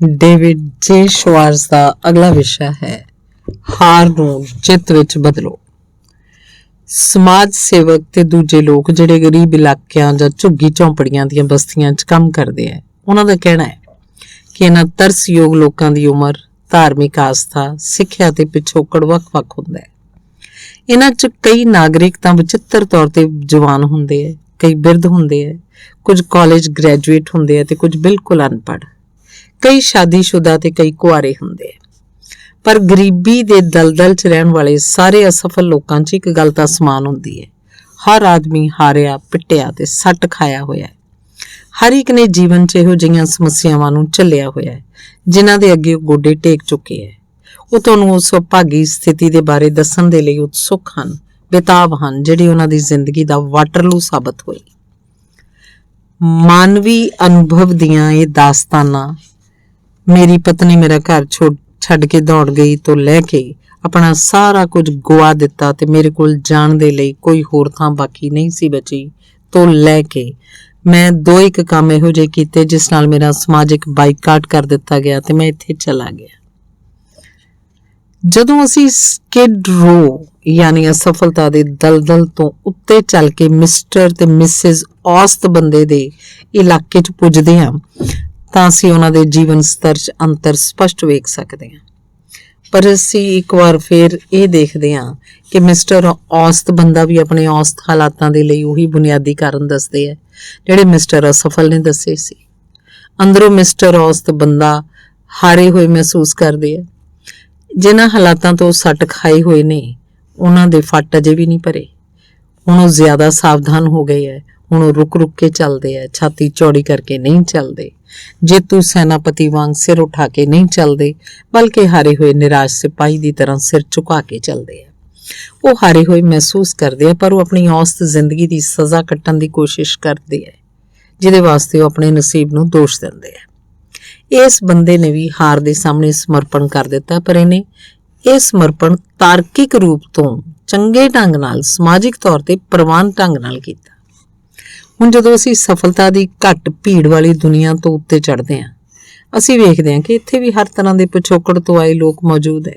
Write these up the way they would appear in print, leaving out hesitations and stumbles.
David ਜੇ ਸ਼ਵਾਰਜ਼ ਦਾ ਅਗਲਾ ਵਿਸ਼ਾ ਹੈ ਹਾਰ ਨੂੰ ਜਿੱਤ ਵਿੱਚ ਬਦਲੋ। ਸਮਾਜ ਸੇਵਕ ਤੇ ਦੂਜੇ ਲੋਕ ਜਿਹੜੇ ਗਰੀਬ ਇਲਾਕਿਆਂ ਜਾਂ ਝੁੱਗੀ ਝੌਂਪੜੀਆਂ ਦੀਆਂ ਬਸਤੀਆਂ 'ਚ ਕੰਮ ਕਰਦੇ ਆ, ਉਹਨਾਂ ਦਾ ਕਹਿਣਾ ਹੈ ਕਿ ਇਹਨਾਂ ਤਰਸਯੋਗ ਲੋਕਾਂ ਦੀ ਉਮਰ, ਧਾਰਮਿਕ ਆਸਥਾ, ਸਿੱਖਿਆ ਤੇ ਪਿਛੋਕੜ ਵੱਖ-ਵੱਖ ਹੁੰਦਾ ਹੈ। ਇਹਨਾਂ 'ਚ ਕਈ ਨਾਗਰਿਕ ਤਾਂ ਵਿਚਿੱਤਰ ਤੌਰ ਤੇ ਜਵਾਨ ਹੁੰਦੇ ਆ, ਕਈ ਬਿਰਧ ਹੁੰਦੇ ਆ, ਕੁਝ ਕਾਲਜ ਗ੍ਰੈਜੂਏਟ ਹੁੰਦੇ ਆ ਤੇ ਕੁਝ ਬਿਲਕੁਲ ਅਨਪੜ੍ਹ, ਕਈ ਸ਼ਾਦੀशुदा ਤੇ ਕਈ ਕੁਆਰੇ ਹੁੰਦੇ ਆ। ਪਰ ਗਰੀਬੀ ਦੇ ਦਲਦਲ 'ਚ ਰਹਿਣ ਵਾਲੇ ਸਾਰੇ ਅਸਫਲ ਲੋਕਾਂ 'ਚ ਇੱਕ ਗੱਲ ਤਾਂ ਸਮਾਨ ਹੁੰਦੀ ਹੈ, ਹਰ ਆਦਮੀ ਹਾਰਿਆ, ਪਿੱਟਿਆ ਤੇ ਸੱਟ ਖਾਇਆ ਹੋਇਆ ਹੈ। ਹਰ ਇੱਕ ਨੇ ਜੀਵਨ 'ਚ ਇਹੋ ਜਿਹੀਆਂ ਸਮੱਸਿਆਵਾਂ ਨੂੰ ਝੱਲਿਆ ਹੋਇਆ ਹੈ ਜਿਨ੍ਹਾਂ ਦੇ ਅੱਗੇ ਉਹ ਗੋਡੇ ਟੇਕ ਚੁੱਕੇ ਹੈ। ਉਹ ਤੁਹਾਨੂੰ ਉਸ ਸੁਭਾਗੀ ਸਥਿਤੀ ਦੇ ਬਾਰੇ ਦੱਸਣ ਦੇ ਲਈ ਉਤਸੁਕ ਹਨ, ਬੇਤਾਬ ਹਨ, ਜਿਹੜੀ ਉਹਨਾਂ ਦੀ ਜ਼ਿੰਦਗੀ ਦਾ ਵਾਟਰਲੂ ਸਾਬਤ ਹੋਈ। ਮਾਨਵੀ ਅਨੁਭਵ ਦੀਆਂ ਇਹ ਦਾਸਤਾਨਾਂ ਮੇਰੀ ਪਤਨੀ ਮੇਰਾ ਘਰ ਛੱਡ ਕੇ ਦੌੜ ਗਈ ਤੋਂ ਲੈ ਕੇ ਆਪਣਾ ਸਾਰਾ ਕੁਝ ਗੁਆ ਦਿੱਤਾ ਤੇ ਮੇਰੇ ਕੋਲ ਜਾਣ ਦੇ ਲਈ ਕੋਈ ਹੋਰ ਥਾਂ ਬਾਕੀ ਨਹੀਂ ਸੀ ਬਚੀ ਤੋਂ ਲੈ ਕੇ ਮੈਂ 2-1 ਕੰਮ ਇਹੋ ਜਿਹੇ ਕੀਤੇ ਜਿਸ ਨਾਲ ਮੇਰਾ ਸਮਾਜਿਕ ਬਾਈਕਾਟ ਕਰ ਦਿੱਤਾ ਗਿਆ ਤੇ ਮੈਂ ਇੱਥੇ ਚਲਾ ਗਿਆ। ਜਦੋਂ ਅਸੀਂ ਸਕਿਡ ਰੋ ਯਾਨੀ ਅਸਫਲਤਾ ਦੇ ਦਲਦਲ ਤੋਂ ਉੱਤੇ ਚੱਲ ਕੇ ਮਿਸਟਰ ਤੇ ਮਿਸਿਸ ਔਸਤ ਬੰਦੇ ਦੇ ਇਲਾਕੇ 'ਚ ਪੁੱਜਦੇ ਹਾਂ ਤਾਂ ਅਸੀਂ ਉਹਨਾਂ ਦੇ ਜੀਵਨ ਸਤਰ 'ਚ ਅੰਤਰ ਸਪਸ਼ਟ ਵੇਖ ਸਕਦੇ ਹਾਂ। ਪਰ ਅਸੀਂ ਇੱਕ ਵਾਰ ਫਿਰ ਇਹ ਦੇਖਦੇ ਹਾਂ ਕਿ ਮਿਸਟਰ ਔਸਤ ਬੰਦਾ ਵੀ ਆਪਣੇ ਔਸਤ ਹਾਲਾਤਾਂ ਦੇ ਲਈ ਉਹੀ ਬੁਨਿਆਦੀ ਕਾਰਨ ਦੱਸਦੇ ਹੈ ਜਿਹੜੇ ਮਿਸਟਰ ਅਸਫਲ ਨੇ ਦੱਸੇ ਸੀ। ਅੰਦਰੋਂ ਮਿਸਟਰ ਔਸਤ ਬੰਦਾ ਹਾਰੇ ਹੋਏ ਮਹਿਸੂਸ ਕਰਦੇ ਹੈ। ਜਿਨ੍ਹਾਂ ਹਾਲਾਤਾਂ ਤੋਂ ਸੱਟ ਖਾਏ ਹੋਏ ਨੇ ਉਹਨਾਂ ਦੇ ਫੱਟ ਅਜੇ ਵੀ ਨਹੀਂ ਭਰੇ। ਹੁਣ ਉਹ ਜ਼ਿਆਦਾ ਸਾਵਧਾਨ ਹੋ ਗਏ ਹੈ। ਹੁਣ ਉਹ ਰੁਕ ਕੇ ਚੱਲਦੇ ਹੈ, ਛਾਤੀ ਚੌੜੀ ਕਰਕੇ ਨਹੀਂ ਚੱਲਦੇ, ਜੇਤੂ ਸੈਨਾਪਤੀ ਵਾਂਗ ਸਿਰ ਉਠਾ ਕੇ ਨਹੀਂ ਚੱਲਦੇ, ਬਲਕਿ ਹਾਰੇ ਹੋਏ ਨਿਰਾਸ਼ ਸਿਪਾਹੀ ਦੀ ਤਰ੍ਹਾਂ ਸਿਰ ਝੁਕਾ ਕੇ ਚੱਲਦੇ ਆ। ਉਹ ਹਾਰੇ ਹੋਏ ਮਹਿਸੂਸ ਕਰਦੇ ਆ ਪਰ ਉਹ ਆਪਣੀ ਔਸਤ ਜ਼ਿੰਦਗੀ ਦੀ ਸਜ਼ਾ ਕੱਟਣ ਦੀ ਕੋਸ਼ਿਸ਼ ਕਰਦੇ ਆ ਜਿਹਦੇ ਵਾਸਤੇ ਉਹ ਆਪਣੇ ਨਸੀਬ ਨੂੰ ਦੋਸ਼ ਦਿੰਦੇ ਆ। ਇਸ ਬੰਦੇ ਨੇ ਵੀ ਹਾਰ ਦੇ ਸਾਹਮਣੇ ਸਮਰਪਣ ਕਰ ਦਿੱਤਾ, ਪਰ ਇਹਨੇ ਇਹ ਸਮਰਪਣ ਤਾਰਕਿਕ ਰੂਪ ਤੋਂ ਚੰਗੇ ਢੰਗ ਨਾਲ, ਸਮਾਜਿਕ ਤੌਰ ਤੇ ਪ੍ਰਵਾਨ ਢੰਗ ਨਾਲ ਕੀਤਾ। ਹੁਣ ਜਦੋਂ ਅਸੀਂ ਸਫਲਤਾ ਦੀ ਘੱਟ ਭੀੜ ਵਾਲੀ ਦੁਨੀਆ ਤੋਂ ਉੱਤੇ ਚੜ੍ਹਦੇ ਹਾਂ, ਅਸੀਂ ਵੇਖਦੇ ਹਾਂ ਕਿ ਇੱਥੇ ਵੀ ਹਰ ਤਰ੍ਹਾਂ ਦੇ ਪਿਛੋਕੜ ਤੋਂ ਆਏ ਲੋਕ ਮੌਜੂਦ ਹੈ।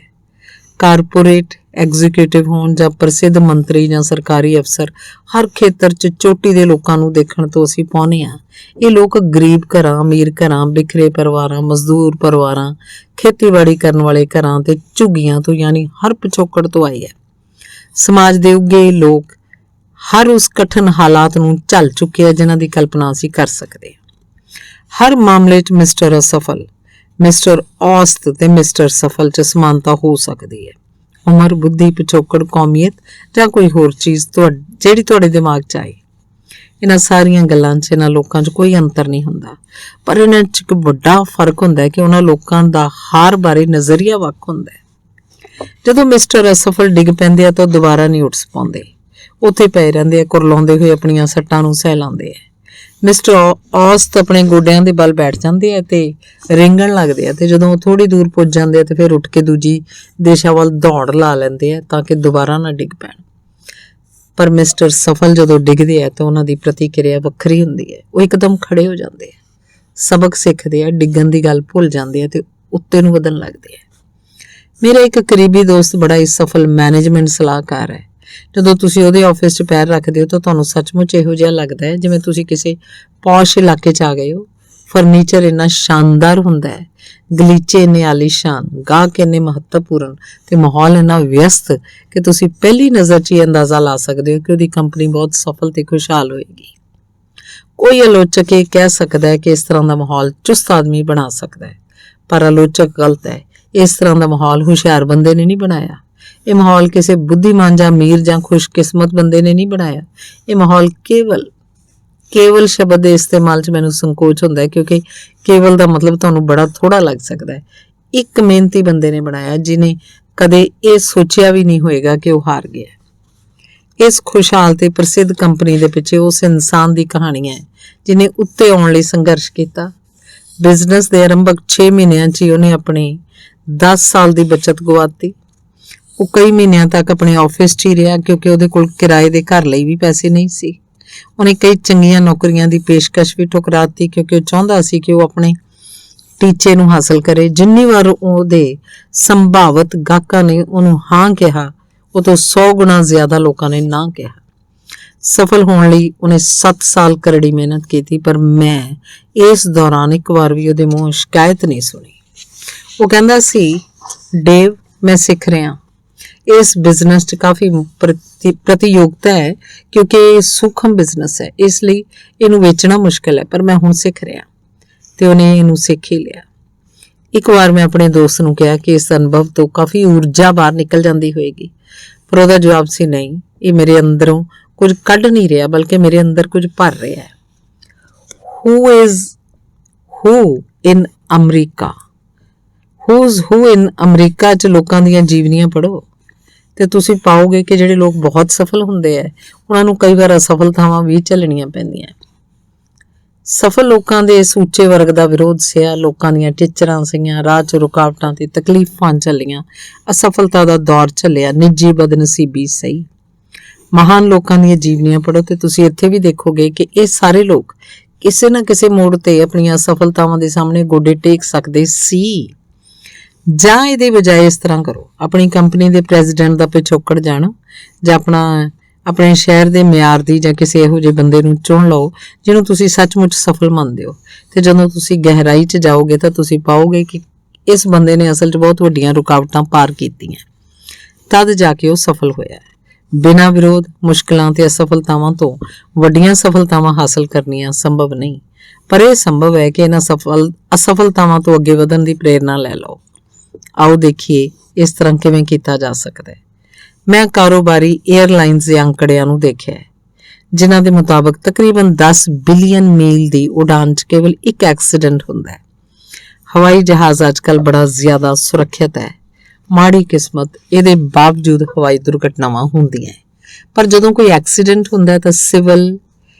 ਕਾਰਪੋਰੇਟ ਐਗਜ਼ੀਕਿਊਟਿਵ ਹੋਣ ਜਾਂ ਪ੍ਰਸਿੱਧ ਮੰਤਰੀ ਜਾਂ ਸਰਕਾਰੀ ਅਫਸਰ, ਹਰ ਖੇਤਰ 'ਚ ਚੋਟੀ ਦੇ ਲੋਕਾਂ ਨੂੰ ਦੇਖਣ ਤੋਂ ਅਸੀਂ ਪਾਉਂਦੇ ਹਾਂ। ਇਹ ਲੋਕ ਗਰੀਬ ਘਰਾਂ, ਅਮੀਰ ਘਰਾਂ, ਬਿਖਰੇ ਪਰਿਵਾਰਾਂ, ਮਜ਼ਦੂਰ ਪਰਿਵਾਰਾਂ, ਖੇਤੀਬਾੜੀ ਕਰਨ ਵਾਲੇ ਘਰਾਂ ਤੇ ਝੁੱਗੀਆਂ ਤੋਂ ਯਾਨੀ ਹਰ ਪਿਛੋਕੜ ਤੋਂ ਆਏ ਹੈ। ਸਮਾਜ ਦੇ ਉੱਗੇ ਲੋਕ ਹਰ ਉਸ ਕਠਿਨ ਹਾਲਾਤ ਨੂੰ ਝੱਲ ਚੁੱਕੇ ਆ ਜਿਨ੍ਹਾਂ ਦੀ ਕਲਪਨਾ ਅਸੀਂ ਕਰ ਸਕਦੇ ਹਾਂ। ਹਰ ਮਾਮਲੇ 'ਚ ਮਿਸਟਰ ਅਸਫਲ, ਮਿਸਟਰ ਔਸਤ ਤੇ ਮਿਸਟਰ ਸਫਲ 'ਚ ਸਮਾਨਤਾ ਹੋ ਸਕਦੀ ਹੈ। ਉਮਰ, ਬੁੱਧੀ, ਪਿਛੋਕੜ, ਕੌਮੀਅਤ ਜਾਂ ਕੋਈ ਹੋਰ ਚੀਜ਼ ਜਿਹੜੀ ਤੁਹਾਡੇ ਦਿਮਾਗ 'ਚ ਆਏ, ਇਹਨਾਂ ਸਾਰੀਆਂ ਗੱਲਾਂ 'ਚ ਇਹਨਾਂ ਲੋਕਾਂ 'ਚ ਕੋਈ ਅੰਤਰ ਨਹੀਂ ਹੁੰਦਾ। ਪਰ ਇਹਨਾਂ 'ਚ ਇੱਕ ਵੱਡਾ ਫਰਕ ਹੁੰਦਾ ਹੈ ਕਿ ਉਹਨਾਂ ਲੋਕਾਂ ਦਾ ਹਾਰ ਬਾਰੇ ਨਜ਼ਰੀਆ ਵੱਖ ਹੁੰਦਾ ਹੈ। ਜਦੋਂ ਮਿਸਟਰ ਅਸਫਲ ਡਿੱਗ ਪੈਂਦੇ ਆ ਤਾਂ ਦੁਬਾਰਾ ਨਹੀਂ ਉੱਠ ਪਾਉਂਦੇ, ਉੱਥੇ ਪਏ ਰਹਿੰਦੇ ਆ, ਕੁਰਲਾਉਂਦੇ ਹੋਏ ਆਪਣੀਆਂ ਸੱਟਾਂ ਨੂੰ ਸਹਿਲਾਉਂਦੇ ਆ। ਮਿਸਟਰ ਔਸਤ ਆਪਣੇ ਗੋਡਿਆਂ ਦੇ ਬਲ ਬੈਠ ਜਾਂਦੇ ਆ ਤੇ ਰਿੰਗਣ ਲੱਗਦੇ ਆ ਤੇ ਜਦੋਂ ਉਹ ਥੋੜੀ ਦੂਰ ਪੁੱਜ ਜਾਂਦੇ ਆ ਤੇ ਫਿਰ ਉੱਠ ਕੇ ਦੂਜੀ ਦਿਸ਼ਾ ਵੱਲ ਦੌੜ ਲਾ ਲੈਂਦੇ ਆ ਤਾਂ ਕਿ ਦੁਬਾਰਾ ਨਾ ਡਿੱਗ ਪੈਣ। ਪਰ ਮਿਸਟਰ ਸਫਲ ਜਦੋਂ ਡਿੱਗਦੇ ਆ ਤਾਂ ਉਹਨਾਂ ਦੀ ਪ੍ਰਤੀਕਿਰਿਆ ਵੱਖਰੀ ਹੁੰਦੀ ਹੈ। ਉਹ ਇੱਕਦਮ ਖੜੇ ਹੋ ਜਾਂਦੇ ਆ, ਸਬਕ ਸਿੱਖਦੇ ਆ, ਡਿੱਗਣ ਦੀ ਗੱਲ ਭੁੱਲ ਜਾਂਦੇ ਆ ਤੇ ਉੱਤੇ ਨੂੰ ਵਧਣ ਲੱਗਦੇ ਆ। ਮੇਰਾ ਇੱਕ ਕਰੀਬੀ ਦੋਸਤ ਬੜਾ ਹੀ ਸਫਲ ਮੈਨੇਜਮੈਂਟ ਸਲਾਹਕਾਰ ਹੈ। ਜਦੋਂ ਤੁਸੀਂ ਉਹਦੇ ਆਫਿਸ 'ਚ ਪੈਰ ਰੱਖਦੇ ਹੋ ਤਾਂ ਤੁਹਾਨੂੰ ਸੱਚਮੁੱਚ ਇਹੋ ਜਿਹਾ ਲੱਗਦਾ ਹੈ ਜਿਵੇਂ ਤੁਸੀਂ ਕਿਸੇ ਪੌਸ਼ ਇਲਾਕੇ 'ਚ ਆ ਗਏ ਹੋ। ਫਰਨੀਚਰ ਇੰਨਾ ਸ਼ਾਨਦਾਰ ਹੁੰਦਾ ਹੈ, ਗਲੀਚੇ ਇੰਨੇ ਆਲੀਸ਼ਾਨ, ਗਾਹਕ ਇੰਨੇ ਮਹੱਤਵਪੂਰਨ ਤੇ ਮਾਹੌਲ ਇੰਨਾ ਵਿਅਸਤ ਕਿ ਤੁਸੀਂ ਪਹਿਲੀ ਨਜ਼ਰ 'ਚ ਹੀ ਅੰਦਾਜ਼ਾ ਲਾ ਸਕਦੇ ਹੋ ਕਿ ਉਹਦੀ ਕੰਪਨੀ ਬਹੁਤ ਸਫਲ ਤੇ ਖੁਸ਼ਹਾਲ ਹੋਏਗੀ। ਕੋਈ ਆਲੋਚਕ ਇਹ ਕਹਿ ਸਕਦਾ ਹੈ ਕਿ ਇਸ ਤਰ੍ਹਾਂ ਦਾ ਮਾਹੌਲ ਚੁਸਤ ਆਦਮੀ ਬਣਾ ਸਕਦਾ ਹੈ, ਪਰ ਆਲੋਚਕ ਗਲਤ ਹੈ। ਇਸ ਤਰ੍ਹਾਂ ਦਾ ਮਾਹੌਲ ਹੁਸ਼ਿਆਰ ਬੰਦੇ ਨੇ ਨਹੀਂ ਬਣਾਇਆ। ਇਹ ਮਾਹੌਲ ਕਿਸੇ ਬੁੱਧੀਮਾਨ ਜਾਂ ਅਮੀਰ ਜਾਂ ਖੁਸ਼ਕਿਸਮਤ ਬੰਦੇ ਨੇ ਨਹੀਂ ਬਣਾਇਆ। ਇਹ ਮਾਹੌਲ ਕੇਵਲ ਸ਼ਬਦ ਦੇ ਇਸਤੇਮਾਲ 'ਚ ਮੈਨੂੰ ਸੰਕੋਚ ਹੁੰਦਾ ਹੈ ਕਿਉਂਕਿ ਕੇਵਲ ਦਾ ਮਤਲਬ ਤੁਹਾਨੂੰ ਬੜਾ ਥੋੜਾ ਲੱਗ ਸਕਦਾ ਹੈ। ਇੱਕ ਮਿਹਨਤੀ ਬੰਦੇ ਨੇ ਬਣਾਇਆ ਜਿਹਨੇ ਕਦੇ ਇਹ ਸੋਚਿਆ ਵੀ ਨਹੀਂ ਹੋਏਗਾ ਕਿ ਉਹ ਹਾਰ ਗਿਆ। ਇਸ ਖੁਸ਼ਹਾਲ ਤੇ ਪ੍ਰਸਿੱਧ ਕੰਪਨੀ ਦੇ ਪਿੱਛੇ ਉਸ ਇਨਸਾਨ ਦੀ ਕਹਾਣੀ ਹੈ ਜਿਹਨੇ ਉੱਤੇ ਆਉਣ ਲਈ ਸੰਘਰਸ਼ ਕੀਤਾ। ਬਿਜ਼ਨਸ ਦੇ ਆਰੰਭਕ 6 ਮਹੀਨਿਆਂ 'ਚ ਹੀ ਉਹਨੇ ਆਪਣੀ 10 ਸਾਲ ਦੀ ਬੱਚਤ ਗੁਆਤੀ। ਉਹ ਕਈ ਮਹੀਨਿਆਂ ਤੱਕ ਆਪਣੇ ਆਫਿਸ 'ਚ ਹੀ ਰਿਹਾ ਕਿਉਂਕਿ ਉਹਦੇ ਕੋਲ ਕਿਰਾਏ ਦੇ ਘਰ ਲਈ ਵੀ ਪੈਸੇ ਨਹੀਂ ਸੀ। ਉਹਨੇ ਕਈ ਚੰਗੀਆਂ ਨੌਕਰੀਆਂ ਦੀ ਪੇਸ਼ਕਸ਼ ਵੀ ਠੁਕਰਾਤੀ ਕਿਉਂਕਿ ਉਹ ਚਾਹੁੰਦਾ ਸੀ ਕਿ ਉਹ ਆਪਣੇ ਟੀਚੇ ਨੂੰ ਹਾਸਲ ਕਰੇ। ਜਿੰਨੀ ਵਾਰ ਉਹਦੇ ਸੰਭਾਵਿਤ ਗਾਹਕਾਂ ਨੇ ਉਹਨੂੰ ਹਾਂ ਕਿਹਾ, ਉਹ ਤੋਂ 100 ਗੁਣਾ ਜ਼ਿਆਦਾ ਲੋਕਾਂ ਨੇ ਨਾ ਕਿਹਾ। ਸਫਲ ਹੋਣ ਲਈ ਉਹਨੇ 7 ਸਾਲ ਕਰੜੀ ਮਿਹਨਤ ਕੀਤੀ, ਪਰ ਮੈਂ ਇਸ ਦੌਰਾਨ ਇੱਕ ਵਾਰ ਵੀ ਉਹਦੇ ਮੂੰਹੋਂ ਸ਼ਿਕਾਇਤ ਨਹੀਂ ਸੁਣੀ। ਉਹ ਕਹਿੰਦਾ ਸੀ, ਡੇਵ, ਮੈਂ ਸਿੱਖ ਰਿਹਾ। ਇਸ ਬਿਜ਼ਨਸ 'ਚ ਕਾਫੀ ਪ੍ਰਤੀਯੋਗਤਾ ਹੈ ਕਿਉਂਕਿ ਇਹ ਸੂਖਮ ਬਿਜ਼ਨਸ ਹੈ, ਇਸ ਲਈ ਇਹਨੂੰ ਵੇਚਣਾ ਮੁਸ਼ਕਿਲ ਹੈ, ਪਰ ਮੈਂ ਹੁਣ ਸਿੱਖ ਰਿਹਾ। ਤੇ ਉਹਨੇ ਇਹਨੂੰ ਸਿੱਖ ਹੀ ਲਿਆ। ਇੱਕ ਵਾਰ ਮੈਂ ਆਪਣੇ ਦੋਸਤ ਨੂੰ ਕਿਹਾ ਕਿ ਇਸ ਅਨੁਭਵ ਤੋਂ ਕਾਫੀ ਊਰਜਾ ਬਾਹਰ ਨਿਕਲ ਜਾਂਦੀ ਹੋਏਗੀ, ਪਰ ਉਹਦਾ ਜਵਾਬ ਸੀ, ਨਹੀਂ, ਇਹ ਮੇਰੇ ਅੰਦਰੋਂ ਕੁਝ ਕੱਢ ਨਹੀਂ ਰਿਹਾ, ਬਲਕਿ ਮੇਰੇ ਅੰਦਰ ਕੁਝ ਭਰ ਰਿਹਾ ਹੈ। who in ਅਮਰੀਕਾ 'ਚ ਲੋਕਾਂ ਦੀਆਂ ਜੀਵਨੀਆਂ ਪੜ੍ਹੋ ਤੇ ਤੁਸੀਂ ਪਾਓਗੇ ਕਿ ਜਿਹੜੇ ਲੋਕ ਬਹੁਤ ਸਫਲ ਹੁੰਦੇ ਆ, ਉਹਨਾਂ ਨੂੰ ਕਈ ਵਾਰ ਅਸਫਲਤਾਵਾਂ ਵੀ ਝੱਲਣੀਆਂ ਪੈਂਦੀਆਂ। ਸਫਲ ਲੋਕਾਂ ਦੇ ਇਸ ਉੱਚੇ ਵਰਗ ਦਾ ਵਿਰੋਧ ਸਿਆ, ਲੋਕਾਂ ਦੀਆਂ ਟੀਚਰਾਂ ਸੀਗੀਆਂ, ਰਾਹ 'ਚ ਰੁਕਾਵਟਾਂ ਤੇ ਤਕਲੀਫਾਂ ਝੱਲੀਆਂ, ਅਸਫਲਤਾ ਦਾ ਦੌਰ ਝੱਲਿਆ, ਨਿੱਜੀ ਬਦਨਸੀਬੀ ਸਹੀ। ਮਹਾਨ ਲੋਕਾਂ ਦੀਆਂ ਜੀਵਨੀਆਂ ਪੜ੍ਹੋ ਤੇ ਤੁਸੀਂ ਇੱਥੇ ਵੀ ਦੇਖੋਗੇ ਕਿ ਇਹ ਸਾਰੇ ਲੋਕ ਕਿਸੇ ਨਾ ਕਿਸੇ ਮੋੜ ਤੇ ਆਪਣੀਆਂ ਅਸਫਲਤਾਵਾਂ ਦੇ ਸਾਹਮਣੇ ਗੋਡੇ ਟੇਕ ਸਕਦੇ ਸੀ। ਜਾਂ ਇਹਦੇ ਬਜਾਏ ਇਸ ਤਰ੍ਹਾਂ ਕਰੋ, ਆਪਣੀ ਕੰਪਨੀ ਦੇ ਪ੍ਰੈਜ਼ੀਡੈਂਟ ਦਾ ਪਿਛੋਕੜ ਜਾਣੋ, ਜਾਂ ਆਪਣੇ ਸ਼ਹਿਰ ਦੇ ਮਿਆਰ ਦੀ ਜਾਂ ਕਿਸੇ ਇਹੋ ਜਿਹੇ ਬੰਦੇ ਨੂੰ ਚੁਣ ਲਓ ਜਿਹਨੂੰ ਤੁਸੀਂ ਸੱਚਮੁੱਚ ਸਫਲ ਮੰਨਦੇ ਹੋ। ਤੇ ਜਦੋਂ ਤੁਸੀਂ ਗਹਿਰਾਈ 'ਚ ਜਾਓਗੇ ਤਾਂ ਤੁਸੀਂ ਪਾਓਗੇ ਕਿ ਇਸ ਬੰਦੇ ਨੇ ਅਸਲ 'ਚ ਬਹੁਤ ਵੱਡੀਆਂ ਰੁਕਾਵਟਾਂ ਪਾਰ ਕੀਤੀਆਂ, ਤਦ ਜਾ ਕੇ ਉਹ ਸਫਲ ਹੋਇਆ। ਬਿਨਾਂ ਵਿਰੋਧ, ਮੁਸ਼ਕਲਾਂ ਤੇ ਅਸਫਲਤਾਵਾਂ ਤੋਂ ਵੱਡੀਆਂ ਸਫਲਤਾਵਾਂ ਹਾਸਲ ਕਰਨੀਆਂ ਸੰਭਵ ਨਹੀਂ, ਪਰ ਇਹ ਸੰਭਵ ਹੈ ਕਿ ਇਹਨਾਂ ਅਸਫਲਤਾਵਾਂ ਤੋਂ ਅੱਗੇ ਵਧਣ ਦੀ ਪ੍ਰੇਰਨਾ ਲੈ ਲਓ। ਆਓ ਦੇਖੀਏ ਇਸ ਤਰ੍ਹਾਂ ਕਿਵੇਂ ਕੀਤਾ ਜਾ ਸਕਦਾ ਹੈ। ਮੈਂ ਕਾਰੋਬਾਰੀ 에ਅਰਲਾਈਨਸ ਦੇ ਅੰਕੜਿਆਂ ਨੂੰ ਦੇਖਿਆ ਹੈ, ਜਿਨ੍ਹਾਂ ਦੇ ਮੁਤਾਬਕ ਤਕਰੀਬਨ 10 ਬਿਲੀਅਨ ਮੀਲ ਦੀ ਉਡਾਨ 'ਚ ਕੇਵਲ ਇੱਕ ਐਕਸੀਡੈਂਟ ਹੁੰਦਾ ਹੈ। ਹਵਾਈ ਜਹਾਜ਼ ਅੱਜਕੱਲ ਬੜਾ ਜ਼ਿਆਦਾ ਸੁਰੱਖਿਅਤ ਹੈ। ਮਾੜੀ ਕਿਸਮਤ ਇਹਦੇ ਬਾਵਜੂਦ ਹਵਾਈ ਦੁਰਘਟਨਾਵਾਂ ਹੁੰਦੀਆਂ, ਪਰ ਜਦੋਂ ਕੋਈ ਐਕਸੀਡੈਂਟ ਹੁੰਦਾ ਤਾਂ ਸਿਵਲ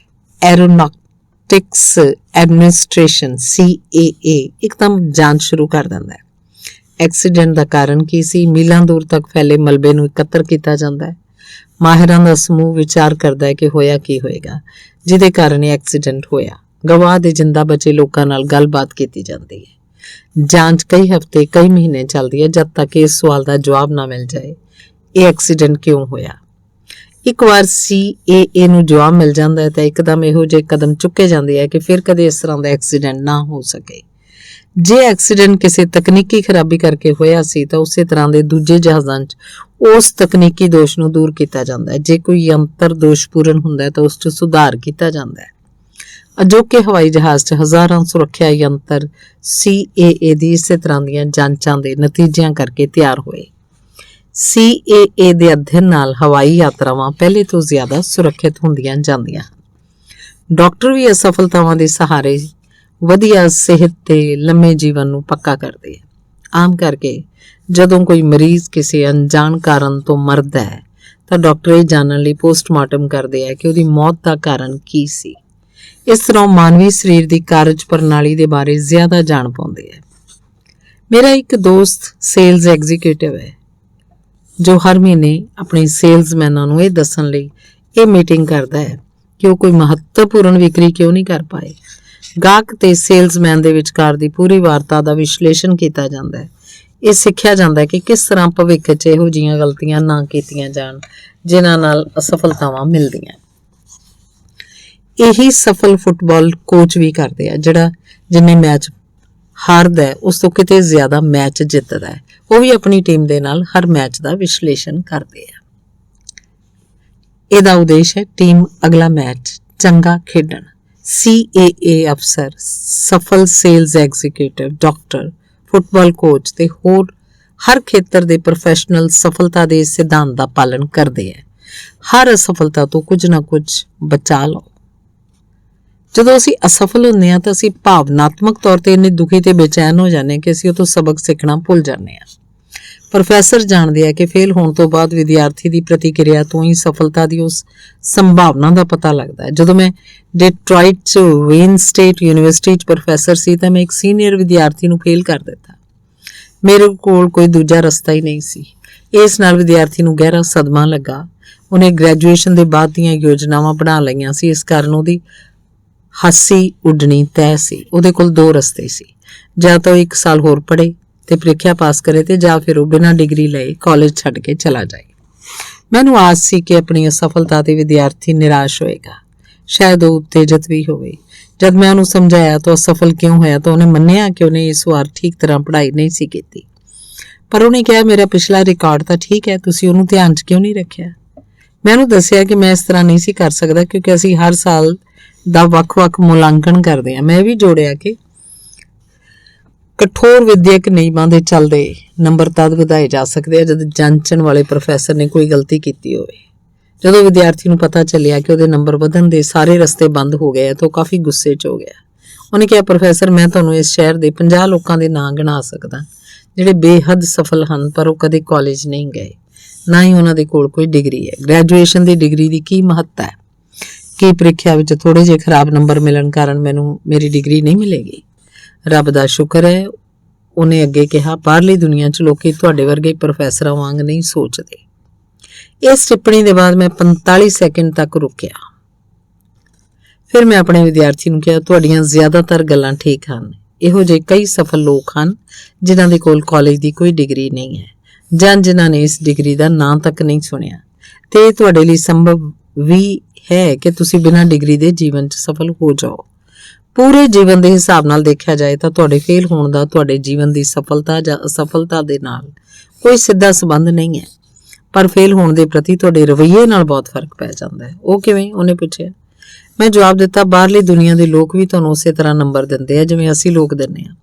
ਐਰੋਨੌਟਿਕਸ ਐਡਮਿਨਿਸਟ੍ਰੇਸ਼ਨ CAA ਇੱਕਦਮ ਜਾਂਚ ਸ਼ੁਰੂ ਕਰ ਦਿੰਦਾ ਹੈ। ਐਕਸੀਡੈਂਟ ਦਾ ਕਾਰਨ ਕੀ ਸੀ? ਮੀਲਾਂ ਦੂਰ ਤੱਕ ਫੈਲੇ ਮਲਬੇ ਨੂੰ ਇਕੱਤਰ ਕੀਤਾ ਜਾਂਦਾ ਹੈ। ਮਾਹਿਰਾਂ ਦਾ ਸਮੂਹ ਵਿਚਾਰ ਕਰਦਾ ਹੈ ਕਿ ਹੋਇਆ ਕੀ ਹੋਏਗਾ ਜਿਹਦੇ ਕਾਰਨ ਇਹ ਐਕਸੀਡੈਂਟ ਹੋਇਆ। ਗਵਾਹ ਦੇ ਜਿੰਦਾ ਬਚੇ ਲੋਕਾਂ ਨਾਲ ਗੱਲਬਾਤ ਕੀਤੀ ਜਾਂਦੀ ਹੈ। ਜਾਂਚ ਕਈ ਹਫ਼ਤੇ, ਕਈ ਮਹੀਨੇ ਚੱਲਦੀ ਹੈ, ਜਦ ਤੱਕ ਇਸ ਸਵਾਲ ਦਾ ਜਵਾਬ ਨਾ ਮਿਲ ਜਾਏ, ਇਹ ਐਕਸੀਡੈਂਟ ਕਿਉਂ ਹੋਇਆ। ਇੱਕ ਵਾਰ CAA ਨੂੰ ਜਵਾਬ ਮਿਲ ਜਾਂਦਾ ਹੈ ਤਾਂ ਇੱਕਦਮ ਇਹੋ ਜਿਹੇ ਕਦਮ ਚੁੱਕੇ ਜਾਂਦੇ ਆ ਕਿ ਫਿਰ ਕਦੇ ਇਸ ਤਰ੍ਹਾਂ ਦਾ ਐਕਸੀਡੈਂਟ ਨਾ ਹੋ ਸਕੇ। ਜੇ ਐਕਸੀਡੈਂਟ ਕਿਸੇ ਤਕਨੀਕੀ ਖਰਾਬੀ ਕਰਕੇ ਹੋਇਆ ਸੀ ਤਾਂ ਉਸੇ ਤਰ੍ਹਾਂ ਦੇ ਦੂਜੇ ਜਹਾਜ਼ਾਂ 'ਚ ਉਸ ਤਕਨੀਕੀ ਦੋਸ਼ ਨੂੰ ਦੂਰ ਕੀਤਾ ਜਾਂਦਾ ਹੈ। ਜੇ ਕੋਈ ਯੰਤਰ ਦੋਸ਼ਪੂਰਨ ਹੁੰਦਾ ਹੈ ਤਾਂ ਉਸ 'ਚ ਸੁਧਾਰ ਕੀਤਾ ਜਾਂਦਾ ਹੈ। ਅਜੋਕੇ ਹਵਾਈ ਜਹਾਜ਼ 'ਚ ਹਜ਼ਾਰਾਂ ਸੁਰੱਖਿਆ ਯੰਤਰ CAA ਦੀ ਇਸੇ ਤਰ੍ਹਾਂ ਦੀਆਂ ਜਾਂਚਾਂ ਦੇ ਨਤੀਜਿਆਂ ਕਰਕੇ ਤਿਆਰ ਹੋਏ। CAA ਦੇ ਅਧਿਐਨ ਨਾਲ ਹਵਾਈ ਯਾਤਰਾਵਾਂ ਪਹਿਲੇ ਤੋਂ ਜ਼ਿਆਦਾ ਸੁਰੱਖਿਅਤ ਹੁੰਦੀਆਂ ਜਾਂਦੀਆਂ ਹਨ। ਡਾਕਟਰ ਵੀ ਅਸਫਲਤਾਵਾਂ ਦੇ ਸਹਾਰੇ ਵਧੀਆ ਸਿਹਤ ਤੇ ਲੰਮੇ ਜੀਵਨ ਨੂੰ ਪੱਕਾ ਕਰਦੇ ਆ। ਆਮ ਕਰਕੇ ਜਦੋਂ ਕੋਈ ਮਰੀਜ਼ ਕਿਸੇ ਅਣਜਾਣ ਕਾਰਨ ਤੋਂ ਮਰਦਾ ਹੈ ਤਾਂ ਡਾਕਟਰ ਇਹ ਜਾਣਨ ਲਈ ਪੋਸਟਮਾਰਟਮ ਕਰਦੇ ਆ ਕਿ ਉਹਦੀ ਮੌਤ ਦਾ ਕਾਰਨ ਕੀ ਸੀ। ਇਸ ਤਰ੍ਹਾਂ ਮਾਨਵੀ ਸਰੀਰ ਦੀ ਕਾਰਜ ਪ੍ਰਣਾਲੀ ਦੇ ਬਾਰੇ ਜ਼ਿਆਦਾ ਜਾਣ ਪਾਉਂਦੇ ਆ। ਮੇਰਾ ਇੱਕ ਦੋਸਤ ਸੇਲਜ਼ ਐਗਜ਼ੀਕਿਊਟਿਵ ਹੈ ਜੋ ਹਰ ਮਹੀਨੇ ਆਪਣੇ ਸੇਲਜ਼ਮੈਨਾਂ ਨੂੰ ਇਹ ਦੱਸਣ ਲਈ ਇਹ ਮੀਟਿੰਗ ਕਰਦਾ ਹੈ ਕਿ ਉਹ ਕੋਈ ਮਹੱਤਵਪੂਰਨ ਵਿਕਰੀ ਕਿਉਂ ਨਹੀਂ ਕਰ ਪਾਏ। ਗਾਹਕ ਤੇ ਸੇਲਜ਼ਮੈਨ ਦੇ ਵਿਚਕਾਰ ਦੀ ਪੂਰੀ ਵਾਰਤਾ ਦਾ ਵਿਸ਼ਲੇਸ਼ਣ ਕੀਤਾ ਜਾਂਦਾ ਹੈ। ਇਹ ਸਿੱਖਿਆ ਜਾਂਦਾ ਹੈ ਕਿ ਕਿਸ ਤਰ੍ਹਾਂ ਭਵਿੱਖ 'ਚ ਇਹੋ ਜਿਹੀਆਂ ਗਲਤੀਆਂ ਨਾ ਕੀਤੀਆਂ ਜਾਣ ਜਿਨ੍ਹਾਂ ਨਾਲ ਅਸਫਲਤਾਵਾਂ ਮਿਲਦੀਆਂ। ਇਹੀ ਸਫਲ ਫੁੱਟਬਾਲ ਕੋਚ ਵੀ ਕਰਦੇ ਆ, ਜਿਹੜਾ ਜਿੰਨੇ ਮੈਚ ਹਾਰਦਾ ਹੈ ਉਸ ਤੋਂ ਕਿਤੇ ਜ਼ਿਆਦਾ ਮੈਚ ਜਿੱਤਦਾ ਹੈ। ਉਹ ਵੀ ਆਪਣੀ ਟੀਮ ਦੇ ਨਾਲ ਹਰ ਮੈਚ ਦਾ ਵਿਸ਼ਲੇਸ਼ਣ ਕਰਦੇ ਆ। ਇਹਦਾ ਉਦੇਸ਼ ਹੈ ਟੀਮ ਅਗਲਾ ਮੈਚ ਚੰਗਾ ਖੇਡਣ। CAA ਅਫਸਰ, ਸਫਲ sales executive, doctor, football coach ਤੇ ਹੋਰ ਹਰ ਖੇਤਰ ਦੇ ਪ੍ਰੋਫੈਸ਼ਨਲ ਸਫਲਤਾ ਦੇ ਸਿਧਾਂਤ ਦਾ ਪਾਲਣ ਕਰਦੇ ਹੈ। ਹਰ ਅਸਫਲਤਾ ਤੋਂ ਕੁਝ ਨਾ ਕੁਝ ਬਚਾ ਲਓ। ਜਦੋਂ ਅਸੀਂ ਅਸਫਲ ਹੁੰਦੇ ਹਾਂ ਤਾਂ ਅਸੀਂ ਭਾਵਨਾਤਮਕ ਤੌਰ ਤੇ ਇੰਨੇ ਦੁਖੀ ਤੇ ਬੇਚੈਨ ਹੋ ਜਾਂਦੇ ਹਾਂ ਕਿ ਅਸੀਂ ਉਹ ਤੋਂ ਸਬਕ ਸਿੱਖਣਾ ਭੁੱਲ ਜਾਂਦੇ ਹਾਂ। ਪ੍ਰੋਫੈਸਰ ਜਾਣਦੇ ਆ ਕਿ ਫੇਲ ਹੋਣ ਤੋਂ ਬਾਅਦ ਵਿਦਿਆਰਥੀ ਦੀ ਪ੍ਰਤੀਕਿਰਿਆ ਤੋਂ ਹੀ ਸਫਲਤਾ ਦੀ ਉਸ ਸੰਭਾਵਨਾ ਦਾ ਪਤਾ ਲੱਗਦਾ ਹੈ। ਜਦੋਂ ਮੈਂ ਡਿਟਰੋਇਟ 'ਚ ਵੇਨ ਸਟੇਟ ਯੂਨੀਵਰਸਿਟੀ 'ਚ ਪ੍ਰੋਫੈਸਰ ਸੀ ਤਾਂ ਮੈਂ ਇੱਕ ਸੀਨੀਅਰ ਵਿਦਿਆਰਥੀ ਨੂੰ ਫੇਲ ਕਰ ਦਿੱਤਾ। ਮੇਰੇ ਕੋਲ ਕੋਈ ਦੂਜਾ ਰਸਤਾ ਹੀ ਨਹੀਂ ਸੀ। ਇਸ ਨਾਲ ਵਿਦਿਆਰਥੀ ਨੂੰ ਗਹਿਰਾ ਸਦਮਾ ਲੱਗਾ। ਉਹਨੇ ਗ੍ਰੈਜੂਏਸ਼ਨ ਦੇ ਬਾਅਦ ਦੀਆਂ ਯੋਜਨਾਵਾਂ ਬਣਾ ਲਈਆਂ ਸੀ, ਇਸ ਕਾਰਨ ਉਹਦੀ ਹਾਸੀ ਉੱਡਣੀ ਤੈਅ ਸੀ। ਉਹਦੇ ਕੋਲ 2 ਰਸਤੇ ਸੀ। ਜਾਂ ਤਾਂ ਉਹ 1 ਸਾਲ ਹੋਰ ਪੜ੍ਹੇ ਤੇ ਪ੍ਰੀਖਿਆ ਪਾਸ ਕਰੇ ਤੇ ਜਾਂ ਫਿਰ ਉਹ ਬਿਨਾਂ ਡਿਗਰੀ ਲਏ ਕਾਲਜ ਛੱਡ ਕੇ ਚਲਾ ਜਾਏ। ਮੈਨੂੰ ਆਸ ਸੀ ਕਿ ਆਪਣੀ ਅਸਫਲਤਾ ਤੇ ਵਿਦਿਆਰਥੀ ਨਿਰਾਸ਼ ਹੋਏਗਾ, ਸ਼ਾਇਦ ਉਹ ਉਤੇਜਿਤ ਵੀ ਹੋਵੇ। ਜਦ ਮੈਂ ਉਹਨੂੰ ਸਮਝਾਇਆ ਤਾਂ ਅਸਫਲ ਕਿਉਂ ਹੋਇਆ ਤਾਂ ਉਹਨੇ ਮੰਨਿਆ ਕਿ ਉਹਨੇ ਇਸ ਵਾਰ ਠੀਕ ਤਰ੍ਹਾਂ ਪੜ੍ਹਾਈ ਨਹੀਂ ਸੀ ਕੀਤੀ। ਪਰ ਉਹਨੇ ਕਿਹਾ ਮੇਰਾ ਪਿਛਲਾ ਰਿਕਾਰਡ ਤਾਂ ਠੀਕ ਹੈ, ਤੁਸੀਂ ਉਹਨੂੰ ਧਿਆਨ 'ਚ ਕਿਉਂ ਨਹੀਂ ਰੱਖਿਆ? ਮੈਂ ਉਹਨੂੰ ਦੱਸਿਆ ਕਿ ਮੈਂ ਇਸ ਤਰ੍ਹਾਂ ਨਹੀਂ ਸੀ ਕਰ ਸਕਦਾ ਕਿਉਂਕਿ ਅਸੀਂ ਹਰ ਸਾਲ ਦਾ ਵੱਖ-ਵੱਖ ਮੁਲਾਂਕਣ ਕਰਦੇ ਹਾਂ। ਮੈਂ ਵੀ ਜੋੜਿਆ ਕਿ ਕਠੋਰ ਵਿਦਿਅਕ ਨਿਯਮਾਂ ਦੇ ਚੱਲਦੇ ਨੰਬਰ ਤਦ ਵਧਾਏ ਜਾ ਸਕਦੇ ਆ ਜਦ ਜਾਂਚਣ ਵਾਲੇ ਪ੍ਰੋਫੈਸਰ ਨੇ ਕੋਈ ਗਲਤੀ ਕੀਤੀ ਹੋਵੇ। ਜਦੋਂ ਵਿਦਿਆਰਥੀ ਨੂੰ ਪਤਾ ਚੱਲਿਆ ਕਿ ਉਹਦੇ ਨੰਬਰ ਵਧਣ ਦੇ ਸਾਰੇ ਰਸਤੇ ਬੰਦ ਹੋ ਗਏ ਤਾਂ ਉਹ ਕਾਫੀ ਗੁੱਸੇ 'ਚ ਹੋ ਗਿਆ। ਉਹਨੇ ਕਿਹਾ ਪ੍ਰੋਫੈਸਰ ਮੈਂ ਤੁਹਾਨੂੰ ਇਸ ਸ਼ਹਿਰ ਦੇ 50 ਲੋਕਾਂ ਦੇ ਨਾਂ ਗਿਣਾ ਸਕਦਾ ਜਿਹੜੇ ਬੇਹੱਦ ਸਫਲ ਹਨ ਪਰ ਉਹ ਕਦੇ ਕਾਲਜ ਨਹੀਂ ਗਏ, ਨਾ ਹੀ ਉਹਨਾਂ ਦੇ ਕੋਲ ਕੋਈ ਡਿਗਰੀ ਹੈ। ਗ੍ਰੈਜੂਏਸ਼ਨ ਦੀ ਡਿਗਰੀ ਦੀ ਕੀ ਮਹੱਤਤਾ ਹੈ? ਕੀ ਪ੍ਰੀਖਿਆ ਵਿੱਚ ਥੋੜੇ ਜਿਹੇ ਖਰਾਬ ਨੰਬਰ ਮਿਲਣ ਕਾਰਨ ਮੈਨੂੰ ਮੇਰੀ ਡਿਗਰੀ ਨਹੀਂ ਮਿਲੇਗੀ? ਰੱਬ ਦਾ ਸ਼ੁਕਰ ਹੈ, ਉਹਨੇ ਅੱਗੇ ਕਿਹਾ, ਬਾਹਰਲੀ ਦੁਨੀਆ 'ਚ ਲੋਕੀ ਤੁਹਾਡੇ ਵਰਗੇ ਪ੍ਰੋਫੈਸਰਾਂ ਵਾਂਗ ਨਹੀਂ ਸੋਚਦੇ। ਇਸ ਟਿੱਪਣੀ ਦੇ ਬਾਅਦ ਮੈਂ 45 ਸੈਕਿੰਡ ਤੱਕ ਰੁਕਿਆ। ਫਿਰ ਮੈਂ ਆਪਣੇ ਵਿਦਿਆਰਥੀ ਨੂੰ ਕਿਹਾ ਤੁਹਾਡੀਆਂ ਜ਼ਿਆਦਾਤਰ ਗੱਲਾਂ ਠੀਕ ਹਨ। ਇਹੋ ਜਿਹੇ ਕਈ ਸਫਲ ਲੋਕ ਹਨ ਜਿਨ੍ਹਾਂ ਦੇ ਕੋਲ ਕਾਲਜ ਦੀ ਕੋਈ ਡਿਗਰੀ ਨਹੀਂ ਹੈ ਜਾਂ ਜਿਨ੍ਹਾਂ ਨੇ ਇਸ ਡਿਗਰੀ ਦਾ ਨਾਂ ਤੱਕ ਨਹੀਂ ਸੁਣਿਆ, ਤੇ ਇਹ ਤੁਹਾਡੇ ਲਈ ਸੰਭਵ ਵੀ ਹੈ ਕਿ ਤੁਸੀਂ ਬਿਨਾਂ ਡਿਗਰੀ ਦੇ ਜੀਵਨ 'ਚ ਸਫਲ ਹੋ ਜਾਓ। ਪੂਰੇ ਜੀਵਨ ਦੇ ਹਿਸਾਬ ਨਾਲ ਦੇਖਿਆ ਜਾਏ ਤਾਂ ਤੁਹਾਡੇ ਫੇਲ ਹੋਣ ਦਾ ਤੁਹਾਡੇ ਜੀਵਨ ਦੀ ਸਫਲਤਾ ਜਾਂ ਅਸਫਲਤਾ ਦੇ ਨਾਲ ਕੋਈ ਸਿੱਧਾ ਸੰਬੰਧ ਨਹੀਂ ਹੈ, ਪਰ ਫੇਲ ਹੋਣ ਦੇ ਪ੍ਰਤੀ ਤੁਹਾਡੇ ਰਵੱਈਏ ਨਾਲ ਬਹੁਤ ਫਰਕ ਪੈ ਜਾਂਦਾ ਹੈ। ਉਹ ਕਿਵੇਂ? ਉਹਨੇ ਪੁੱਛਿਆ। ਮੈਂ ਜਵਾਬ ਦਿੱਤਾ, ਬਾਹਰਲੀ ਦੁਨੀਆ ਦੇ ਲੋਕ ਵੀ ਤੁਹਾਨੂੰ ਉਸੇ ਤਰ੍ਹਾਂ ਨੰਬਰ ਦਿੰਦੇ ਆ ਜਿਵੇਂ ਅਸੀਂ ਲੋਕ ਦਿੰਦੇ ਹਾਂ।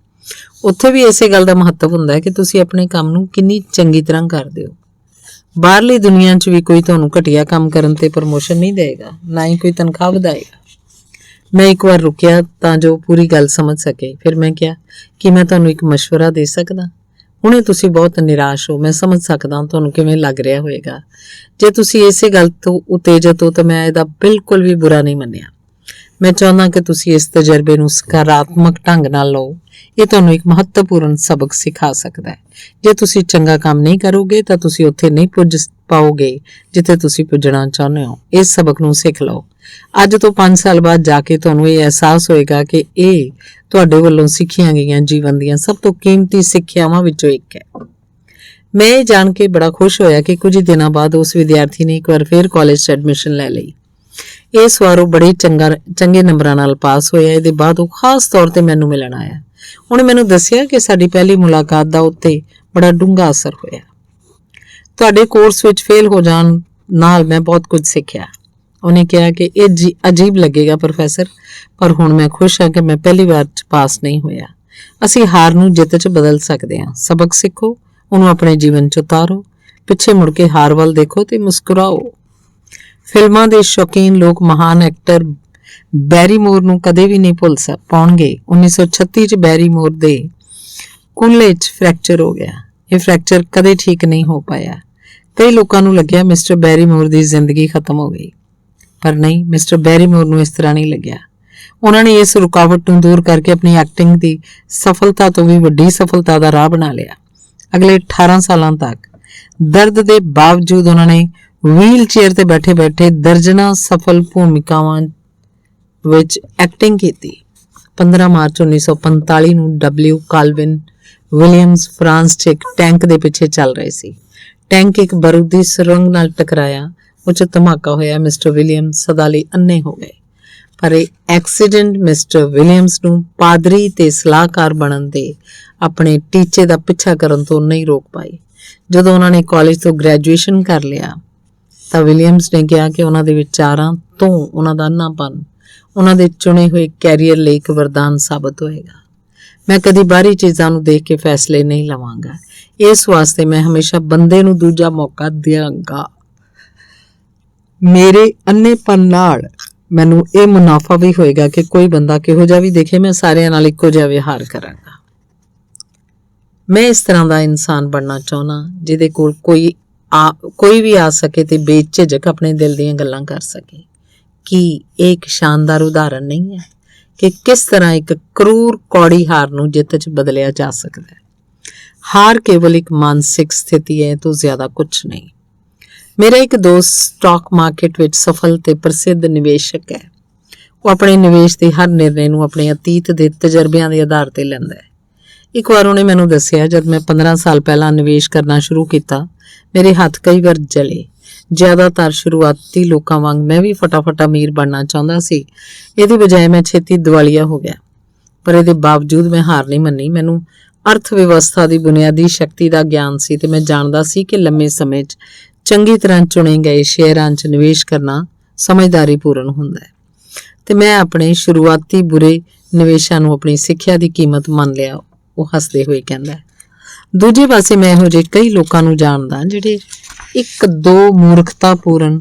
ਉੱਥੇ ਵੀ ਇਸੇ ਗੱਲ ਦਾ ਮਹੱਤਵ ਹੁੰਦਾ ਹੈ ਕਿ ਤੁਸੀਂ ਆਪਣੇ ਕੰਮ ਨੂੰ ਕਿੰਨੀ ਚੰਗੀ ਤਰ੍ਹਾਂ ਕਰਦੇ ਹੋ। ਬਾਹਰਲੀ ਦੁਨੀਆ 'ਚ ਵੀ ਕੋਈ ਤੁਹਾਨੂੰ ਘਟੀਆ ਕੰਮ ਕਰਨ ਤੇ ਪ੍ਰਮੋਸ਼ਨ ਨਹੀਂ ਦੇਗਾ, ਨਾ ਹੀ ਕੋਈ ਤਨਖਾਹ ਵਧਾਏਗਾ। ਮੈਂ ਇੱਕ ਵਾਰ ਰੁਕਿਆ ਤਾਂ ਜੋ ਪੂਰੀ ਗੱਲ ਸਮਝ ਸਕੇ। ਫਿਰ ਮੈਂ ਕਿਹਾ ਕਿ ਮੈਂ ਤੁਹਾਨੂੰ ਇੱਕ ਮਸ਼ਵਰਾ ਦੇ ਸਕਦਾ? ਹੁਣੇ ਤੁਸੀਂ ਬਹੁਤ ਨਿਰਾਸ਼ ਹੋ, ਮੈਂ ਸਮਝ ਸਕਦਾ ਤੁਹਾਨੂੰ ਕਿਵੇਂ ਲੱਗ ਰਿਹਾ ਹੋਵੇਗਾ। ਜੇ ਤੁਸੀਂ ਇਸੇ ਗੱਲ ਤੋਂ ਉਤੇਜਿਤ ਹੋ ਤਾਂ ਮੈਂ ਇਹਦਾ ਬਿਲਕੁਲ ਵੀ ਬੁਰਾ ਨਹੀਂ ਮੰਨਿਆ। ਮੈਂ ਚਾਹੁੰਦਾ ਕਿ ਤੁਸੀਂ ਇਸ ਤਜਰਬੇ ਨੂੰ ਸਕਾਰਾਤਮਕ ਢੰਗ ਨਾਲ ਲਓ। ਇਹ ਤੁਹਾਨੂੰ ਇੱਕ ਮਹੱਤਵਪੂਰਨ ਸਬਕ ਸਿਖਾ ਸਕਦਾ ਹੈ। ਜੇ ਤੁਸੀਂ ਚੰਗਾ ਕੰਮ ਨਹੀਂ ਕਰੋਗੇ ਤਾਂ ਤੁਸੀਂ ਉੱਥੇ ਨਹੀਂ ਪੁੱਜ ਪਾਓਗੇ ਜਿੱਥੇ ਤੁਸੀਂ ਪੁੱਜਣਾ ਚਾਹੁੰਦੇ ਹੋ। ਇਸ ਸਬਕ ਨੂੰ ਸਿੱਖ ਲਓ। ਅੱਜ ਤੋਂ 5 ਸਾਲ ਬਾਅਦ ਜਾ ਕੇ ਤੁਹਾਨੂੰ ਇਹ ਅਹਿਸਾਸ ਹੋਏਗਾ ਕਿ ਇਹ ਤੁਹਾਡੇ ਵੱਲੋਂ ਸਿੱਖੀਆਂ ਗਈਆਂ ਜੀਵਨ ਦੀਆਂ ਸਭ ਤੋਂ ਕੀਮਤੀ ਸਿੱਖਿਆਵਾਂ ਵਿੱਚੋਂ ਇੱਕ ਹੈ। ਮੈਂ ਇਹ ਜਾਣ ਕੇ ਬੜਾ ਖੁਸ਼ ਹੋਇਆ ਕਿ ਕੁਝ ਦਿਨਾਂ ਬਾਅਦ ਉਸ ਵਿਦਿਆਰਥੀ ਨੇ ਇੱਕ ਵਾਰ ਫਿਰ ਕਾਲਜ 'ਚ ਐਡਮਿਸ਼ਨ ਲੈ ਲਈ। ਇਸ ਵਾਰ ਉਹ ਬੜੇ ਚੰਗੇ ਨੰਬਰਾਂ ਨਾਲ ਪਾਸ ਹੋਇਆ। ਇਹਦੇ ਬਾਅਦ ਉਹ ਖਾਸ ਤੌਰ ਤੇ ਮੈਨੂੰ ਮਿਲਣ ਆਇਆ। ਉਹਨੇ ਮੈਨੂੰ ਦੱਸਿਆ ਕਿ ਸਾਡੀ ਪਹਿਲੀ ਮੁਲਾਕਾਤ ਦਾ ਉੱਤੇ ਬੜਾ ਡੂੰਘਾ ਅਸਰ ਹੋਇਆ। ਤੁਹਾਡੇ ਕੋਰਸ ਵਿੱਚ ਫੇਲ ਹੋ ਜਾਣ ਨਾਲ ਮੈਂ ਬਹੁਤ ਕੁਝ ਸਿੱਖਿਆ। ਉਹਨੇ ਕਿਹਾ ਕਿ ਇਹ ਅਜੀਬ ਲੱਗੇਗਾ ਪ੍ਰੋਫੈਸਰ, ਪਰ ਹੁਣ ਮੈਂ ਖੁਸ਼ ਹਾਂ ਕਿ ਮੈਂ ਪਹਿਲੀ ਵਾਰ 'ਚ ਪਾਸ ਨਹੀਂ ਹੋਇਆ। ਅਸੀਂ ਹਾਰ ਨੂੰ ਜਿੱਤ 'ਚ ਬਦਲ ਸਕਦੇ ਹਾਂ। ਸਬਕ ਸਿੱਖੋ, ਉਹਨੂੰ ਆਪਣੇ ਜੀਵਨ 'ਚ ਉਤਾਰੋ, ਪਿੱਛੇ ਮੁੜ ਕੇ ਹਾਰ ਵੱਲ ਦੇਖੋ ਤੇ ਮੁਸਕਰਾਓ। ਫਿਲਮਾਂ ਦੇ ਸ਼ੌਕੀਨ ਲੋਕ ਮਹਾਨ ਐਕਟਰ ਬੈਰੀਮੋਰ ਨੂੰ ਕਦੇ ਵੀ ਨਹੀਂ ਭੁੱਲ ਪਾਉਣਗੇ। 1936 'ਚ ਬੈਰੀਮੋਰ ਦੇ ਕੂਲੇ 'ਚ ਫ੍ਰੈਕਚਰ ਹੋ ਗਿਆ। ਇਹ ਫ੍ਰੈਕਚਰ ਕਦੇ ਠੀਕ ਨਹੀਂ ਹੋ ਪਾਇਆ। ਕਈ ਲੋਕਾਂ ਨੂੰ ਲੱਗਿਆ ਮਿਸਟਰ ਬੈਰੀਮੋਰ ਦੀ ਜ਼ਿੰਦਗੀ ਖਤਮ ਹੋ ਗਈ, ਪਰ ਨਹੀਂ, ਮਿਸਟਰ ਬੈਰੀਮੋਰ ਨੂੰ ਇਸ ਤਰ੍ਹਾਂ ਨਹੀਂ ਲੱਗਿਆ। ਉਹਨਾਂ ਨੇ ਇਸ ਰੁਕਾਵਟ ਨੂੰ ਦੂਰ ਕਰਕੇ ਆਪਣੀ ਐਕਟਿੰਗ ਦੀ ਸਫਲਤਾ ਤੋਂ ਵੀ ਵੱਡੀ ਸਫਲਤਾ ਦਾ ਰਾਹ ਬਣਾ ਲਿਆ। ਅਗਲੇ 18 ਸਾਲਾਂ ਤੱਕ ਦਰਦ ਦੇ ਬਾਵਜੂਦ ਉਹਨਾਂ ਨੇ ਵੀਲ ਚੇਅਰ ਤੇ ਬੈਠੇ ਦਰਜਨਾਂ ਸਫਲ ਭੂਮਿਕਾਵਾਂ ਵਿੱਚ ਐਕਟਿੰਗ ਕੀਤੀ। 15 ਮਾਰਚ 1945 ਨੂੰ W. ਕਾਲਵਿਨ ਵਿਲੀਅਮਸ ਫਰਾਂਸ 'ਚ ਇੱਕ ਟੈਂਕ ਦੇ ਪਿੱਛੇ ਚੱਲ ਰਹੇ ਸੀ। ਟੈਂਕ ਇੱਕ ਬਾਰੂਦੀ ਸੁਰੰਗ ਨਾਲ ਟਕਰਾਇਆ। ਉਹ 'ਚ ਧਮਾਕਾ ਹੋਇਆ। ਮਿਸਟਰ ਵਿਲੀਅਮਸ ਸਦਾ ਲਈ ਅੰਨੇ ਹੋ ਗਏ। ਪਰ ਇਹ ਐਕਸੀਡੈਂਟ ਮਿਸਟਰ ਵਿਲੀਅਮਸ ਨੂੰ ਪਾਦਰੀ ਤੇ ਸਲਾਹਕਾਰ ਬਣਨ ਦੇ ਆਪਣੇ ਟੀਚੇ ਦਾ ਪਿੱਛਾ ਕਰਨ ਤੋਂ ਨਹੀਂ ਰੋਕ ਪਾਈ। ਜਦੋਂ ਉਹਨਾਂ ਨੇ ਕਾਲਜ ਤੋਂ ਗ੍ਰੈਜੂਏਸ਼ਨ ਕਰ ਲਿਆ ਤਾਂ ਵਿਲੀਅਮਸ ਨੇ ਕਿਹਾ ਕਿ ਉਹਨਾਂ ਦੇ ਵਿਚਾਰਾਂ ਤੋਂ ਉਹਨਾਂ ਦਾ ਅੰਨਾਪਨ ਉਹਨਾਂ ਦੇ ਚੁਣੇ ਹੋਏ ਕੈਰੀਅਰ ਲਈ ਇੱਕ ਵਰਦਾਨ ਸਾਬਤ ਹੋਏਗਾ। ਮੈਂ ਕਦੀ ਬਾਹਰੀ ਚੀਜ਼ਾਂ ਨੂੰ ਦੇਖ ਕੇ ਫੈਸਲੇ ਨਹੀਂ ਲਵਾਂਗਾ। ਇਸ ਵਾਸਤੇ ਮੈਂ ਹਮੇਸ਼ਾ ਬੰਦੇ ਨੂੰ ਦੂਜਾ ਮੌਕਾ ਦਿਆਂਗਾ। ਮੇਰੇ ਅੰਨੇਪਨ ਨਾਲ ਮੈਨੂੰ ਇਹ ਮੁਨਾਫਾ ਵੀ ਹੋਏਗਾ ਕਿ ਕੋਈ ਬੰਦਾ ਕਿਹੋ ਜਿਹਾ ਵੀ ਦੇਖੇ, ਮੈਂ ਸਾਰਿਆਂ ਨਾਲ ਇੱਕੋ ਜਿਹਾ ਵਿਹਾਰ ਕਰਾਂਗਾ। ਮੈਂ ਇਸ ਤਰ੍ਹਾਂ ਦਾ ਇਨਸਾਨ ਬਣਨਾ ਚਾਹੁੰਦਾ ਜਿਹਦੇ ਕੋਲ ਕੋਈ ਵੀ ਆ ਸਕੇ ਤੇ ਬੇਝਿਜਕ ਆਪਣੇ ਦਿਲ ਦੀਆਂ ਗੱਲਾਂ ਕਰ ਸਕੇ। ਕੀ ਇਹ ਇੱਕ ਸ਼ਾਨਦਾਰ ਉਦਾਹਰਣ ਨਹੀਂ ਹੈ ਕਿ ਕਿਸ ਤਰ੍ਹਾਂ ਇੱਕ ਕਰੂਰ ਕੌੜੀ ਹਾਰ ਨੂੰ ਜਿੱਤ 'ਚ ਬਦਲਿਆ ਜਾ ਸਕਦਾ ਹੈ? ਹਾਰ ਕੇਵਲ ਇੱਕ ਮਾਨਸਿਕ ਸਥਿਤੀ ਹੈ ਤੋਂ ਜ਼ਿਆਦਾ ਕੁਝ ਨਹੀਂ। ਮੇਰਾ ਇੱਕ ਦੋਸਤ ਸਟਾਕ ਮਾਰਕੀਟ ਵਿੱਚ ਸਫਲ ਤੇ ਪ੍ਰਸਿੱਧ ਨਿਵੇਸ਼ਕ ਹੈ। ਉਹ ਆਪਣੇ ਨਿਵੇਸ਼ ਦੇ ਹਰ ਨਿਰਣੇ ਨੂੰ ਆਪਣੇ ਅਤੀਤ ਦੇ ਤਜਰਬਿਆਂ ਦੇ ਆਧਾਰ ਤੇ ਲੈਂਦਾ ਹੈ। ਇੱਕ ਵਾਰ ਉਹਨੇ ਮੈਨੂੰ ਦੱਸਿਆ, ਜਦ ਮੈਂ 15 ਸਾਲ ਪਹਿਲਾਂ ਨਿਵੇਸ਼ ਕਰਨਾ ਸ਼ੁਰੂ ਕੀਤਾ, ਮੇਰੇ ਹੱਥ ਕਈ ਵਾਰ ਜਲੇ। ਜ਼ਿਆਦਾਤਰ ਸ਼ੁਰੂਆਤੀ ਲੋਕਾਂ ਵਾਂਗ ਮੈਂ ਵੀ ਫਟਾਫਟ ਅਮੀਰ ਬਣਨਾ ਚਾਹੁੰਦਾ ਸੀ। ਇਹਦੀ ਬਜਾਏ ਮੈਂ ਛੇਤੀ ਦਿਵਾਲੀਆ ਹੋ ਗਿਆ, ਪਰ ਇਹਦੇ ਬਾਵਜੂਦ ਮੈਂ ਹਾਰ ਨਹੀਂ ਮੰਨੀ। ਮੈਨੂੰ ਅਰਥ ਵਿਵਸਥਾ ਦੀ ਬੁਨਿਆਦੀ ਸ਼ਕਤੀ ਦਾ ਗਿਆਨ ਸੀ ਤੇ ਮੈਂ ਜਾਣਦਾ ਸੀ ਕਿ ਲੰਮੇ ਸਮੇਂ 'ਚ ਚੰਗੀ ਤਰ੍ਹਾਂ ਚੁਣੇ ਗਏ ਸ਼ੇਅਰਾਂ 'ਚ ਨਿਵੇਸ਼ ਕਰਨਾ ਸਮਝਦਾਰੀ ਪੂਰਨ ਹੁੰਦਾ ਹੈ ਤੇ ਮੈਂ ਆਪਣੇ ਸ਼ੁਰੂਆਤੀ ਬੁਰੇ ਨਿਵੇਸ਼ਾਂ ਨੂੰ ਆਪਣੀ ਸਿੱਖਿਆ ਦੀ ਕੀਮਤ ਮੰਨ ਲਿਆ। ਉਹ ਹੱਸਦੇ ਹੋਏ ਕਹਿੰਦਾ। ਦੂਜੇ ਪਾਸੇ ਮੈਂ ਇਹੋ ਜਿਹੇ ਕਈ ਲੋਕਾਂ ਨੂੰ ਜਾਣਦਾ ਜਿਹੜੇ 1-2 ਮੂਰਖਤਾਪੂਰਨ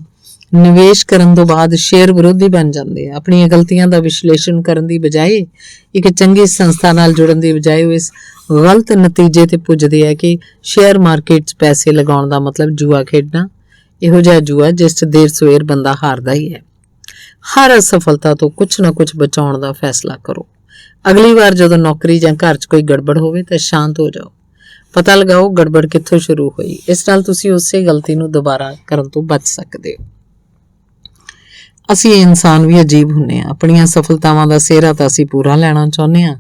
ਨਿਵੇਸ਼ ਕਰਨ ਤੋਂ ਬਾਅਦ ਸ਼ੇਅਰ ਵਿਰੋਧੀ ਬਣ ਜਾਂਦੇ ਆ। ਆਪਣੀਆਂ ਗਲਤੀਆਂ ਦਾ ਵਿਸ਼ਲੇਸ਼ਣ ਕਰਨ ਦੀ ਬਜਾਏ, ਇੱਕ ਚੰਗੀ ਸੰਸਥਾ ਨਾਲ ਜੁੜਨ ਦੀ ਬਜਾਏ ਉਹ ਇਸ ਗਲਤ ਨਤੀਜੇ ਤੇ ਪੁੱਜਦੇ ਆ ਕਿ ਸ਼ੇਅਰ ਮਾਰਕੀਟ 'ਚ ਪੈਸੇ ਲਗਾਉਣ ਦਾ ਮਤਲਬ ਜੂਆ ਖੇਡਣਾ। ਇਹੋ ਜਿਹਾ ਜੂਆ ਜਿਸ 'ਚ ਦੇਰ ਸਵੇਰ ਬੰਦਾ ਹਾਰਦਾ ਹੀ ਹੈ। ਹਰ ਅਸਫਲਤਾ ਤੋਂ ਕੁਛ ਨਾ ਕੁਛ ਬਚਾਉਣ ਦਾ ਫੈਸਲਾ ਕਰੋ। ਅਗਲੀ ਵਾਰ ਜਦੋਂ ਨੌਕਰੀ ਜਾਂ ਘਰ 'ਚ ਕੋਈ ਗੜਬੜ ਹੋਵੇ ਤਾਂ ਸ਼ਾਂਤ ਹੋ ਜਾਓ, ਪਤਾ ਲਗਾਓ ਗੜਬੜ ਕਿੱਥੋਂ ਸ਼ੁਰੂ ਹੋਈ। ਇਸ ਨਾਲ ਤੁਸੀਂ ਉਸੇ ਗਲਤੀ ਨੂੰ ਦੁਬਾਰਾ ਕਰਨ ਤੋਂ ਬਚ ਸਕਦੇ ਹੋ। ਅਸੀਂ ਇਨਸਾਨ ਵੀ ਅਜੀਬ ਹੁੰਦੇ ਹਾਂ। ਆਪਣੀਆਂ ਸਫਲਤਾਵਾਂ ਦਾ ਸਿਹਰਾ ਤਾਂ ਅਸੀਂ ਪੂਰਾ ਲੈਣਾ ਚਾਹੁੰਦੇ ਹਾਂ।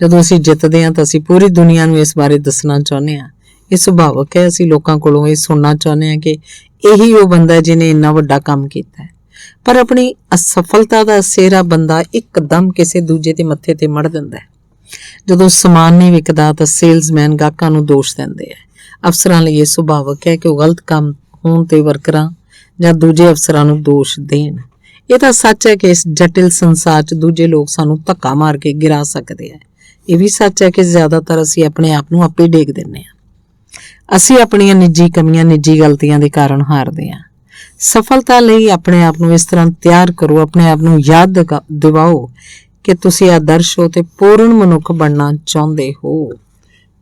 ਜਦੋਂ ਅਸੀਂ ਜਿੱਤਦੇ ਹਾਂ ਤਾਂ ਅਸੀਂ ਪੂਰੀ ਦੁਨੀਆ ਨੂੰ ਇਸ ਬਾਰੇ ਦੱਸਣਾ ਚਾਹੁੰਦੇ ਹਾਂ। ਇਹ ਸੁਭਾਵਕ ਹੈ। ਅਸੀਂ ਲੋਕਾਂ ਕੋਲੋਂ ਇਹ ਸੁਣਨਾ ਚਾਹੁੰਦੇ ਹਾਂ ਕਿ ਇਹੀ ਉਹ ਬੰਦਾ ਜਿਹਨੇ ਇੰਨਾ ਵੱਡਾ ਕੰਮ ਕੀਤਾ ਹੈ। ਪਰ ਆਪਣੀ ਅਸਫਲਤਾ ਦਾ ਸਿਹਰਾ ਬੰਦਾ ਇੱਕਦਮ ਕਿਸੇ ਦੂਜੇ ਦੇ ਮੱਥੇ ਤੇ ਮੜ ਦਿੰਦਾ ਹੈ। ਜਦੋਂ ਸਮਾਨ ਨਹੀਂ ਵਿਕਦਾ ਤਾਂ ਸੇਲਜ਼ਮੈਨ ਗਾਹਕਾਂ ਨੂੰ ਦੋਸ਼ ਦਿੰਦੇ ਆ। ਅਫਸਰਾਂ ਲਈ ਇਹ ਸੁਭਾਵਕ ਹੈ ਕਿ ਉਹ ਗਲਤ ਕੰਮ ਹੋਣ ਤੇ ਵਰਕਰਾਂ ਜਾਂ ਦੂਜੇ ਅਫਸਰਾਂ ਨੂੰ ਦੋਸ਼ ਦੇਣ। ਇਹ ਤਾਂ ਸੱਚ ਹੈ ਕਿ ਇਸ ਜਟਿਲ ਸੰਸਾਰ 'ਚ ਦੂਜੇ ਲੋਕ ਸਾਨੂੰ ਧੱਕਾ ਮਾਰ ਕੇ ਗਿਰਾ ਸਕਦੇ ਆ। ਇਹ ਵੀ ਸੱਚ ਹੈ ਕਿ ਜ਼ਿਆਦਾਤਰ ਅਸੀਂ ਆਪਣੇ ਆਪ ਨੂੰ ਆਪੇ ਡੇਗ ਦਿੰਦੇ ਹਾਂ। ਅਸੀਂ ਆਪਣੀਆਂ ਨਿੱਜੀ ਕਮੀਆਂ, ਨਿੱਜੀ ਗਲਤੀਆਂ ਦੇ ਕਾਰਨ ਹਾਰਦੇ ਹਾਂ। ਸਫਲਤਾ ਲਈ ਆਪਣੇ ਆਪ ਨੂੰ ਇਸ ਤਰ੍ਹਾਂ ਤਿਆਰ ਕਰੋ, ਆਪਣੇ ਆਪ ਨੂੰ ਯਾਦ ਦਿਵਾਓ ਕਿ ਤੁਸੀਂ ਆਦਰਸ਼ ਹੋ ਤੇ ਪੂਰਨ ਮਨੁੱਖ ਬਣਨਾ ਚਾਹੁੰਦੇ ਹੋ,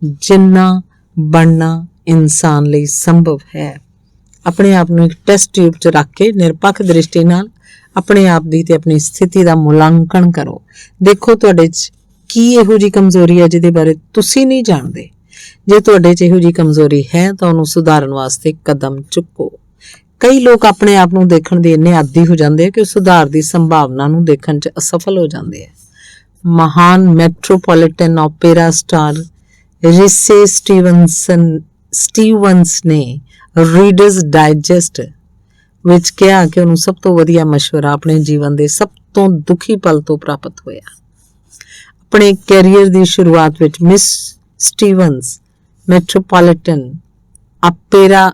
ਜਿੰਨਾ ਬਣਨਾ ਇਨਸਾਨ ਲਈ ਸੰਭਵ ਹੈ। ਆਪਣੇ ਆਪ ਨੂੰ ਇੱਕ ਟੈਸਟ ਟਿਊਬ 'ਚ ਰੱਖ ਕੇ ਨਿਰਪੱਖ ਦ੍ਰਿਸ਼ਟੀ ਨਾਲ ਆਪਣੇ ਆਪ ਦੀ ਤੇ ਆਪਣੀ ਸਥਿਤੀ ਦਾ ਮੁਲਾਂਕਣ ਕਰੋ। ਦੇਖੋ ਤੁਹਾਡੇ 'ਚ ਕੀ ਇਹੋ ਜਿਹੀ ਕਮਜ਼ੋਰੀ ਹੈ ਜਿਹਦੇ ਬਾਰੇ ਤੁਸੀਂ ਨਹੀਂ ਜਾਣਦੇ। ਜੇ ਤੁਹਾਡੇ 'ਚ ਇਹੋ ਜਿਹੀ ਕਮਜ਼ੋਰੀ ਹੈ ਤਾਂ ਉਹਨੂੰ ਸੁਧਾਰਨ ਵਾਸਤੇ ਕਦਮ ਚੁੱਕੋ। ਕਈ ਲੋਕ ਆਪਣੇ ਆਪ ਨੂੰ ਦੇਖਣ ਦੇ ਇੰਨੇ ਆਦੀ ਹੋ ਜਾਂਦੇ ਆ ਕਿ ਉਹ ਸੁਧਾਰ ਦੀ ਸੰਭਾਵਨਾ ਨੂੰ ਦੇਖਣ 'ਚ ਅਸਫਲ ਹੋ ਜਾਂਦੇ ਆ। ਮਹਾਨ ਮੈਟਰੋਪੋਲੀਟਨ ਓਪੇਰਾ ਸਟਾਰ ਰਿਸੇ ਸਟੀਵਨਸ ਨੇ ਰੀਡਰਸ ਡਾਈਜੈਸਟ ਵਿੱਚ ਕਿਹਾ ਕਿ ਉਹਨੂੰ ਸਭ ਤੋਂ ਵਧੀਆ ਮਸ਼ਵਰਾ ਆਪਣੇ ਜੀਵਨ ਦੇ ਸਭ ਤੋਂ ਦੁਖੀ ਪਲ ਤੋਂ ਪ੍ਰਾਪਤ ਹੋਇਆ। ਆਪਣੇ ਕੈਰੀਅਰ ਦੀ ਸ਼ੁਰੂਆਤ ਵਿੱਚ Miss Stevens Metropolitan Opera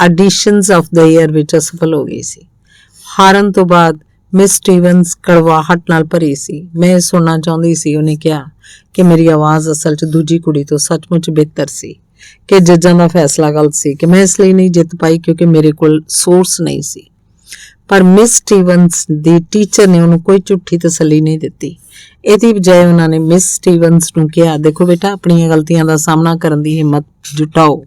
auditions of the air ਵਿੱਚ ਅਸਫਲ ਹੋ ਗਈ ਸੀ। ਹਾਰਨ ਤੋਂ ਬਾਅਦ ਮਿਸ ਸਟੀਵਨਸ ਕੜਵਾਹਟ ਨਾਲ ਭਰੀ ਸੀ। ਮੈਂ ਇਹ ਸੁਣਨਾ ਚਾਹੁੰਦੀ ਸੀ। ਉਹਨੇ ਕਿਹਾ ਕਿ ਮੇਰੀ ਆਵਾਜ਼ ਅਸਲ 'ਚ ਦੂਜੀ ਕੁੜੀ ਤੋਂ ਸੱਚਮੁੱਚ ਬਿਹਤਰ ਸੀ, ਕਿ ਜੱਜਾਂ ਦਾ ਫੈਸਲਾ ਗਲਤ ਸੀ, ਕਿ ਮੈਂ ਇਸ ਲਈ ਨਹੀਂ ਜਿੱਤ ਪਾਈ ਕਿਉਂਕਿ ਮੇਰੇ ਕੋਲ ਸੋਰਸ ਨਹੀਂ ਸੀ। ਪਰ ਮਿਸ ਸਟੀਵਨਸ ਦੀ ਟੀਚਰ ਨੇ ਉਹਨੂੰ ਕੋਈ ਝੂਠੀ ਤਸੱਲੀ ਨਹੀਂ ਦਿੱਤੀ। ਇਹਦੀ ਬਜਾਏ ਉਹਨਾਂ ਨੇ ਮਿਸ ਸਟੀਵਨਸ ਨੂੰ ਕਿਹਾ, ਦੇਖੋ ਬੇਟਾ, ਆਪਣੀਆਂ ਗਲਤੀਆਂ ਦਾ ਸਾਹਮਣਾ ਕਰਨ ਦੀ ਹਿੰਮਤ ਜੁਟਾਓ।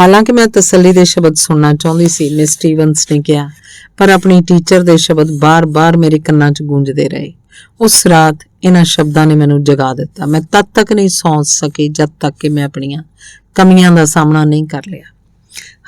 ਹਾਲਾਂਕਿ ਮੈਂ ਤਸੱਲੀ ਦੇ ਸ਼ਬਦ ਸੁਣਨਾ ਚਾਹੁੰਦੀ ਸੀ, ਮਿਸ ਸਟੀਵਨਸ ਨੇ ਕਿਹਾ, ਪਰ ਆਪਣੀ ਟੀਚਰ ਦੇ ਸ਼ਬਦ ਬਾਰ-ਬਾਰ ਮੇਰੇ ਕੰਨਾਂ 'ਚ ਗੂੰਜਦੇ ਰਹੇ। ਉਸ ਰਾਤ ਇਹਨਾਂ ਸ਼ਬਦਾਂ ਨੇ ਮੈਨੂੰ ਜਗਾ ਦਿੱਤਾ। ਮੈਂ ਤਦ ਤੱਕ ਨਹੀਂ ਸੌਂ ਸਕੀ ਜਦ ਤੱਕ ਕਿ ਮੈਂ ਆਪਣੀਆਂ ਕਮੀਆਂ ਦਾ ਸਾਹਮਣਾ ਨਹੀਂ ਕਰ ਲਿਆ।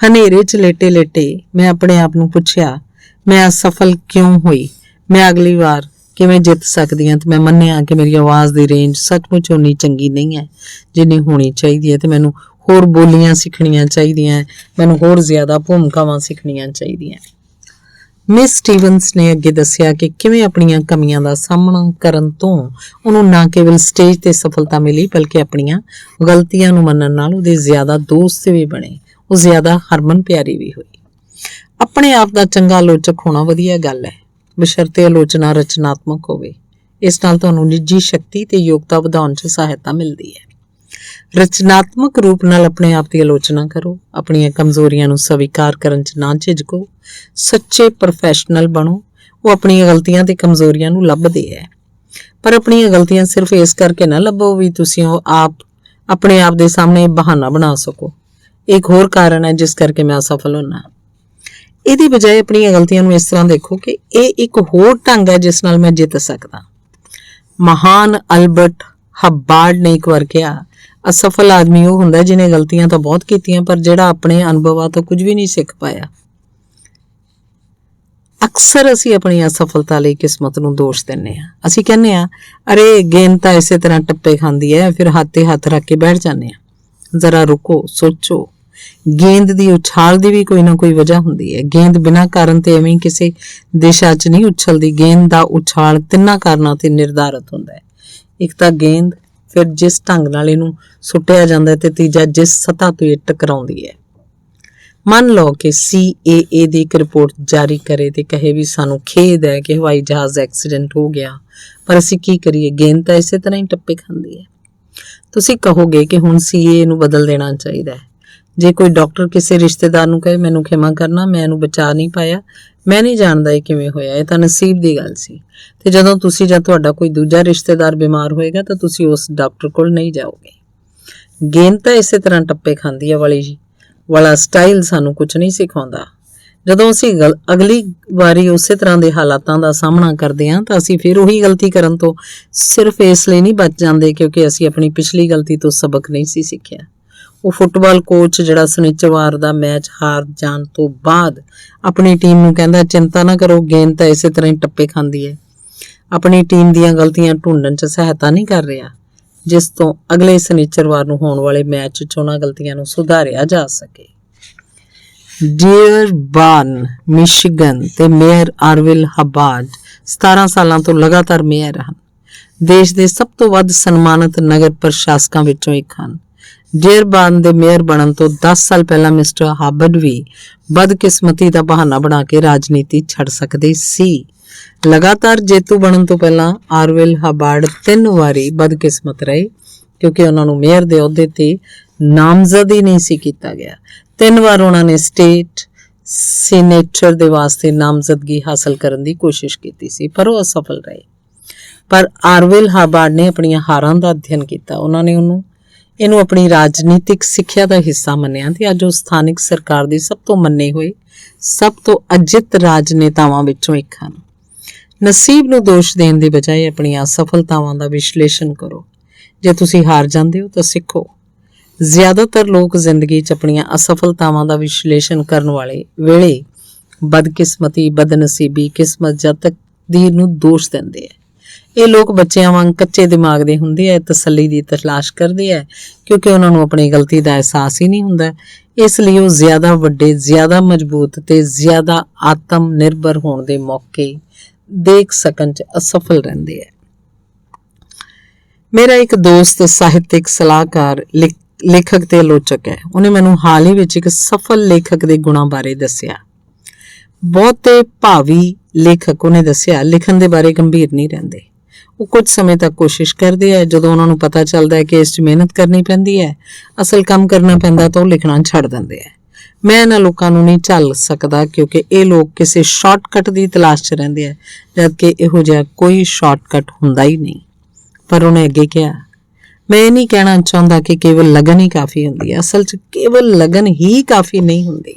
ਹਨੇਰੇ 'ਚ ਲੇਟੇ-ਲੇਟੇ ਮੈਂ ਆਪਣੇ ਆਪ ਨੂੰ ਪੁੱਛਿਆ, ਮੈਂ ਅਸਫਲ ਕਿਉਂ ਹੋਈ? ਮੈਂ ਅਗਲੀ ਵਾਰ ਕਿਵੇਂ ਜਿੱਤ ਸਕਦੀ ਹਾਂ? ਤੇ ਮੈਂ ਮੰਨਿਆ ਕਿ ਮੇਰੀ ਆਵਾਜ਼ ਦੀ ਰੇਂਜ ਸੱਚਮੁੱਚ ਉਨੀ ਚੰਗੀ ਨਹੀਂ ਹੈ ਜਿੰਨੀ ਹੋਣੀ ਚਾਹੀਦੀ ਹੈ ਤੇ ਮੈਨੂੰ ਹੋਰ ਬੋਲੀਆਂ ਸਿੱਖਣੀਆਂ ਚਾਹੀਦੀਆਂ, ਮੈਨੂੰ ਹੋਰ ਜ਼ਿਆਦਾ ਭੂਮਿਕਾਵਾਂ ਸਿੱਖਣੀਆਂ ਚਾਹੀਦੀਆਂ। ਮਿਸ ਸਟੀਵਨਸ ਨੇ ਅੱਗੇ ਦੱਸਿਆ ਕਿ ਕਿਵੇਂ ਆਪਣੀਆਂ ਕਮੀਆਂ ਦਾ ਸਾਹਮਣਾ ਕਰਨ ਤੋਂ ਉਹਨੂੰ ਨਾ ਕੇਵਲ ਸਟੇਜ ਤੇ ਸਫਲਤਾ ਮਿਲੀ, ਬਲਕਿ ਆਪਣੀਆਂ ਗਲਤੀਆਂ ਨੂੰ ਮੰਨਣ ਨਾਲ ਉਹਦੇ ਜ਼ਿਆਦਾ ਦੋਸਤ ਵੀ ਬਣੇ, ਉਹ ਜ਼ਿਆਦਾ ਹਰਮਨ ਪਿਆਰੀ ਵੀ ਹੋਈ। ਆਪਣੇ ਆਪ ਦਾ ਚੰਗਾ ਆਲੋਚਕ ਹੋਣਾ ਵਧੀਆ ਗੱਲ ਹੈ, ਬਸ਼ਰਤੇ ਆਲੋਚਨਾ ਰਚਨਾਤਮਕ ਹੋਵੇ। ਇਸ ਨਾਲ ਤੁਹਾਨੂੰ ਨਿੱਜੀ ਸ਼ਕਤੀ ਤੇ ਯੋਗਤਾ ਵਧਾਉਣ 'ਚ ਸਹਾਇਤਾ ਮਿਲਦੀ ਹੈ। ਰਚਨਾਤਮਕ ਰੂਪ ਨਾਲ ਆਪਣੇ ਆਪ ਦੀ ਆਲੋਚਨਾ ਕਰੋ। ਆਪਣੀਆਂ ਕਮਜ਼ੋਰੀਆਂ ਨੂੰ ਸਵੀਕਾਰ ਕਰਨ 'ਚ ਨਾ ਝਿਜਕੋ। ਸੱਚੇ ਪ੍ਰੋਫੈਸ਼ਨਲ ਬਣੋ। ਉਹ ਆਪਣੀਆਂ ਗਲਤੀਆਂ ਤੇ ਕਮਜ਼ੋਰੀਆਂ ਨੂੰ ਲੱਭਦੇ ਹੈ, ਪਰ ਆਪਣੀਆਂ ਗਲਤੀਆਂ ਸਿਰਫ ਇਸ ਕਰਕੇ ਨਾ ਲੱਭੋ ਵੀ ਤੁਸੀਂ ਉਹ ਆਪਣੇ ਆਪ ਦੇ ਸਾਹਮਣੇ ਬਹਾਨਾ ਬਣਾ ਸਕੋ। ਇੱਕ ਹੋਰ ਕਾਰਨ ਹੈ ਜਿਸ ਕਰਕੇ ਮੈਂ ਅਸਫਲ ਹੋਣਾ। ਇਹਦੀ ਬਜਾਏ ਆਪਣੀਆਂ ਗਲਤੀਆਂ ਨੂੰ ਇਸ ਤਰ੍ਹਾਂ ਦੇਖੋ ਕਿ ਇਹ ਇੱਕ ਹੋਰ ਢੰਗ ਹੈ ਜਿਸ ਨਾਲ ਮੈਂ ਜਿੱਤ ਸਕਦਾ। ਮਹਾਨ ਅਲਬਰਟ ਹੱਬਾਰਡ ਨੇ ਇੱਕ ਵਾਰ ਕਿਹਾ, ਅਸਫਲ ਆਦਮੀ ਉਹ ਹੁੰਦਾ ਜਿਹਨੇ ਗਲਤੀਆਂ ਤਾਂ ਬਹੁਤ ਕੀਤੀਆਂ ਪਰ ਜਿਹੜਾ ਆਪਣੇ ਅਨੁਭਵਾਂ ਤੋਂ ਕੁਝ ਵੀ ਨਹੀਂ ਸਿੱਖ ਪਾਇਆ। ਅਕਸਰ ਅਸੀਂ ਆਪਣੀ ਅਸਫਲਤਾ ਲਈ ਕਿਸਮਤ ਨੂੰ ਦੋਸ਼ ਦਿੰਦੇ ਹਾਂ। ਅਸੀਂ ਕਹਿੰਦੇ ਹਾਂ ਅਰੇ ਗੇਂਦ ਤਾਂ ਇਸੇ ਤਰ੍ਹਾਂ ਟੱਪੇ ਖਾਂਦੀ ਹੈ, ਫਿਰ ਹੱਥ ਤੇ ਹੱਥ ਰੱਖ ਕੇ ਬੈਠ ਜਾਂਦੇ ਹਾਂ। ਜ਼ਰਾ ਰੁਕੋ, ਸੋਚੋ। ਗੇਂਦ ਦੀ ਉਛਾਲ ਦੀ ਵੀ ਕੋਈ ਨਾ ਕੋਈ ਵਜ੍ਹਾ ਹੁੰਦੀ ਹੈ। ਗੇਂਦ ਬਿਨਾਂ ਕਾਰਨ ਤੇ ਐਵੇਂ ਕਿਸੇ ਦਿਸ਼ਾ 'ਚ ਨਹੀਂ ਉਛਲਦੀ। ਗੇਂਦ ਦਾ ਉਛਾਲ ਤਿੰਨਾਂ ਕਾਰਨਾਂ ਤੇ ਨਿਰਧਾਰਤ ਹੁੰਦਾ ਹੈ। ਇੱਕ ਤਾਂ ਗੇਂਦ, ਫਿਰ ਜਿਸ ਢੰਗ ਨਾਲ ਇਹਨੂੰ ਸੁੱਟਿਆ ਜਾਂਦਾ ਹੈ, ਤੇ ਤੀਜਾ ਜਿਸ ਸਤ੍ਹਾ ਤੋਂ ਇਹ ਟਕਰਾਉਂਦੀ ਹੈ। ਮੰਨ ਲਓ ਕਿ CAA ਦੀ ਇੱਕ ਰਿਪੋਰਟ ਜਾਰੀ ਕਰੇ ਤੇ ਕਹੇ ਵੀ ਸਾਨੂੰ ਖੇਦ ਹੈ ਕਿ ਹਵਾਈ ਜਹਾਜ਼ ਐਕਸੀਡੈਂਟ ਹੋ ਗਿਆ, ਪਰ ਅਸੀਂ ਕੀ ਕਰੀਏ, ਗੇਂਦ ਤਾਂ ਇਸੇ ਤਰ੍ਹਾਂ ਹੀ ਟੱਪੇ ਖਾਂਦੀ ਹੈ। ਤੁਸੀਂ ਕਹੋਗੇ ਕਿ ਹੁਣ CAA ਨੂੰ ਬਦਲ ਦੇਣਾ ਚਾਹੀਦਾ ਹੈ। ਜੇ ਕੋਈ ਡਾਕਟਰ ਕਿਸੇ ਰਿਸ਼ਤੇਦਾਰ ਨੂੰ ਕਹੇ ਮੈਨੂੰ ਖਿਮਾ ਕਰਨਾ, ਮੈਂ ਇਹਨੂੰ ਬਚਾ ਨਹੀਂ ਪਾਇਆ, ਮੈਂ ਨਹੀਂ ਜਾਣਦਾ ਇਹ ਕਿਵੇਂ ਹੋਇਆ, ਇਹ ਤਾਂ ਨਸੀਬ ਦੀ ਗੱਲ ਸੀ। ਤੇ ਜਦੋਂ ਤੁਸੀਂ ਜਾਂ ਤੁਹਾਡਾ ਕੋਈ ਦੂਜਾ ਰਿਸ਼ਤੇਦਾਰ ਬਿਮਾਰ ਹੋਏਗਾ ਤਾਂ ਤੁਸੀਂ ਉਸ ਡਾਕਟਰ ਕੋਲ ਨਹੀਂ ਜਾਓਗੇ। ਗੇਂਦ ਤਾਂ ਇਸੇ ਤਰ੍ਹਾਂ ਟੱਪੇ ਖਾਂਦੀ ਹੈ ਵਾਲਾ ਸਟਾਈਲ ਸਾਨੂੰ ਕੁਝ ਨਹੀਂ ਸਿਖਾਉਂਦਾ। ਜਦੋਂ ਅਸੀਂ ਅਗਲੀ ਵਾਰੀ ਉਸੇ ਤਰ੍ਹਾਂ ਦੇ ਹਾਲਾਤਾਂ ਦਾ ਸਾਹਮਣਾ ਕਰਦੇ ਹਾਂ ਤਾਂ ਅਸੀਂ ਫਿਰ ਉਹੀ ਗਲਤੀ ਕਰਨ ਤੋਂ ਸਿਰਫ ਇਸ ਲਈ ਨਹੀਂ ਬਚ ਜਾਂਦੇ ਕਿਉਂਕਿ ਅਸੀਂ ਆਪਣੀ ਪਿਛਲੀ ਗਲਤੀ ਤੋਂ ਸਬਕ ਨਹੀਂ ਸੀ ਸਿੱਖਿਆ। ਉਹ ਫੁੱਟਬਾਲ ਕੋਚ ਜਿਹੜਾ ਸ਼ਨੀਚਰਵਾਰ ਦਾ ਮੈਚ ਹਾਰ ਜਾਣ ਤੋਂ ਬਾਅਦ ਆਪਣੀ ਟੀਮ ਨੂੰ ਕਹਿੰਦਾ ਚਿੰਤਾ ਨਾ ਕਰੋ, ਗੇਂਦ ਤਾਂ ਇਸੇ ਤਰ੍ਹਾਂ ਹੀ ਟੱਪੇ ਖਾਂਦੀ ਹੈ, ਆਪਣੀ ਟੀਮ ਦੀਆਂ ਗਲਤੀਆਂ ਢੂੰਡਣ 'ਚ ਸਹਾਇਤਾ ਨਹੀਂ ਕਰ ਰਿਹਾ, ਜਿਸ ਤੋਂ ਅਗਲੇ ਸ਼ਨੀਚਰਵਾਰ ਨੂੰ ਹੋਣ ਵਾਲੇ ਮੈਚ 'ਚ ਉਹਨਾਂ ਗਲਤੀਆਂ ਨੂੰ ਸੁਧਾਰਿਆ ਜਾ ਸਕੇ। ਡਿਅਰਬਾਰਨ, ਮਿਸ਼ੀਗਨ ਤੇ ਮੇਅਰ ਆਰਵਿਲ ਹਬਾਰਡ 17 ਸਾਲਾਂ ਤੋਂ ਲਗਾਤਾਰ ਮੇਅਰ ਹਨ। ਦੇਸ਼ ਦੇ ਸਭ ਤੋਂ ਵੱਧ ਸਨਮਾਨਿਤ ਨਗਰ ਪ੍ਰਸ਼ਾਸਕਾਂ ਵਿੱਚੋਂ ਇੱਕ ਹਨ। ਡਿਅਰਬਾਰਨ ਦੇ ਮੇਅਰ ਬਣਨ ਤੋਂ 10 ਸਾਲ ਪਹਿਲਾਂ ਮਿਸਟਰ ਹਬਾਰਡ ਵੀ ਬਦਕਿਸਮਤੀ ਦਾ ਬਹਾਨਾ ਬਣਾ ਕੇ ਰਾਜਨੀਤੀ ਛੱਡ ਸਕਦੇ ਸੀ। ਲਗਾਤਾਰ ਜੇਤੂ ਬਣਨ ਤੋਂ ਪਹਿਲਾਂ ਆਰਵਿਲ ਹਬਾਰਡ 3 ਵਾਰੀ ਬਦਕਿਸਮਤ ਰਹੇ ਕਿਉਂਕਿ ਉਹਨਾਂ ਨੂੰ ਮੇਅਰ ਦੇ ਅਹੁਦੇ ਤੇ ਨਾਮਜ਼ਦ ਹੀ ਨਹੀਂ ਸੀ ਕੀਤਾ ਗਿਆ। 3 ਵਾਰ ਉਹਨਾਂ ਨੇ ਸਟੇਟ ਸੀਨੇਟਰ ਦੇ ਵਾਸਤੇ ਨਾਮਜ਼ਦਗੀ ਹਾਸਲ ਕਰਨ ਦੀ ਕੋਸ਼ਿਸ਼ ਕੀਤੀ ਸੀ ਪਰ ਉਹ ਅਸਫਲ ਰਹੇ। ਪਰ ਆਰਵਿਲ ਹਬਾਰਡ ਨੇ ਆਪਣੀਆਂ ਹਾਰਾਂ ਦਾ ਅਧਿਐਨ ਕੀਤਾ। ਉਹਨਾਂ ਨੇ ਇਹਨੂੰ ਆਪਣੀ ਰਾਜਨੀਤਿਕ ਸਿੱਖਿਆ ਦਾ ਹਿੱਸਾ ਮੰਨਿਆ ਤੇ ਅੱਜ ਉਹ ਸਥਾਨਿਕ ਸਰਕਾਰ ਦੀ ਸਭ ਤੋਂ ਮੰਨੇ ਹੋਏ, ਸਭ ਤੋਂ ਅਜਿੱਤ ਰਾਜਨੇਤਾਵਾਂ ਵਿੱਚੋਂ ਇੱਕ ਹਨ। ਨਸੀਬ ਨੂੰ ਦੋਸ਼ ਦੇਣ ਦੀ ਬਜਾਏ ਆਪਣੀਆਂ ਅਸਫਲਤਾਵਾਂ ਦਾ ਵਿਸ਼ਲੇਸ਼ਣ ਕਰੋ। ਜੇ ਤੁਸੀਂ ਹਾਰ ਜਾਂਦੇ ਹੋ ਤਾਂ ਸਿੱਖੋ। ਜ਼ਿਆਦਾਤਰ ਲੋਕ ਜ਼ਿੰਦਗੀ 'ਚ ਆਪਣੀਆਂ ਅਸਫਲਤਾਵਾਂ ਦਾ ਵਿਸ਼ਲੇਸ਼ਣ ਕਰਨ ਵਾਲੇ ਵੇਲੇ ਬਦਕਿਸਮਤੀ, ਬਦਨਸੀਬੀ, ਕਿਸਮਤ ਜਾਂ ਤਕਦੀਰ ਨੂੰ ਦੋਸ਼ ਦਿੰਦੇ ਆ। ਇਹ ਲੋਕ ਬੱਚਿਆਂ ਵਾਂਗ ਕੱਚੇ ਦਿਮਾਗ ਦੇ ਹੁੰਦੇ ਆ, ਤਸੱਲੀ ਦੀ ਤਲਾਸ਼ ਕਰਦੇ ਆ ਕਿਉਂਕਿ ਉਹਨਾਂ ਨੂੰ ਆਪਣੀ ਗਲਤੀ ਦਾ ਅਹਿਸਾਸ ਹੀ ਨਹੀਂ ਹੁੰਦਾ। ਇਸ ਲਈ ਉਹ ਜ਼ਿਆਦਾ ਵੱਡੇ, ਜ਼ਿਆਦਾ ਮਜ਼ਬੂਤ ਤੇ ਜ਼ਿਆਦਾ ਆਤਮ ਨਿਰਭਰ ਹੋਣ ਦੇ ਮੌਕੇ ਦੇਖ ਸਕਣ 'ਚ ਅਸਫਲ ਰਹਿੰਦੇ ਆ। ਮੇਰਾ ਇੱਕ ਦੋਸਤ ਸਾਹਿਤਿਕ ਸਲਾਹਕਾਰ, ਲੇਖਕ ਤੇ ਆਲੋਚਕ ਹੈ। ਉਹਨੇ ਮੈਨੂੰ ਹਾਲ ਹੀ ਵਿੱਚ ਇੱਕ ਸਫਲ ਲੇਖਕ ਦੇ ਗੁਣਾਂ ਬਾਰੇ ਦੱਸਿਆ। ਬਹੁਤੇ ਭਾਵੀ ਲੇਖਕ, ਉਹਨੇ ਦੱਸਿਆ, ਲਿਖਣ ਦੇ ਬਾਰੇ ਗੰਭੀਰ ਨਹੀਂ ਰਹਿੰਦੇ। ਉਹ ਕੁਝ ਸਮੇਂ ਤੱਕ ਕੋਸ਼ਿਸ਼ ਕਰਦੇ ਆ, ਜਦੋਂ ਉਹਨਾਂ ਨੂੰ ਪਤਾ ਚੱਲਦਾ ਹੈ ਕਿ ਇਸ 'ਚ ਮਿਹਨਤ ਕਰਨੀ ਪੈਂਦੀ ਹੈ, ਅਸਲ ਕੰਮ ਕਰਨਾ ਪੈਂਦਾ, ਤਾਂ ਉਹ ਲਿਖਣਾ ਛੱਡ ਦਿੰਦੇ ਆ। ਮੈਂ ਇਹਨਾਂ ਲੋਕਾਂ ਨੂੰ ਨਹੀਂ ਝੱਲ ਸਕਦਾ ਕਿਉਂਕਿ ਇਹ ਲੋਕ ਕਿਸੇ ਸ਼ਾਰਟਕਟ ਦੀ ਤਲਾਸ਼ 'ਚ ਰਹਿੰਦੇ ਆ, ਜਦਕਿ ਇਹੋ ਜਿਹਾ ਕੋਈ ਸ਼ਾਰਟਕਟ ਹੁੰਦਾ ਹੀ ਨਹੀਂ। ਪਰ ਉਹਨੇ ਅੱਗੇ ਕਿਹਾ, ਮੈਂ ਇਹ ਨਹੀਂ ਕਹਿਣਾ ਚਾਹੁੰਦਾ ਕਿ ਕੇਵਲ ਲਗਨ ਹੀ ਕਾਫੀ ਹੁੰਦੀ ਹੈ। ਅਸਲ 'ਚ ਕੇਵਲ ਲਗਨ ਹੀ ਕਾਫੀ ਨਹੀਂ ਹੁੰਦੀ।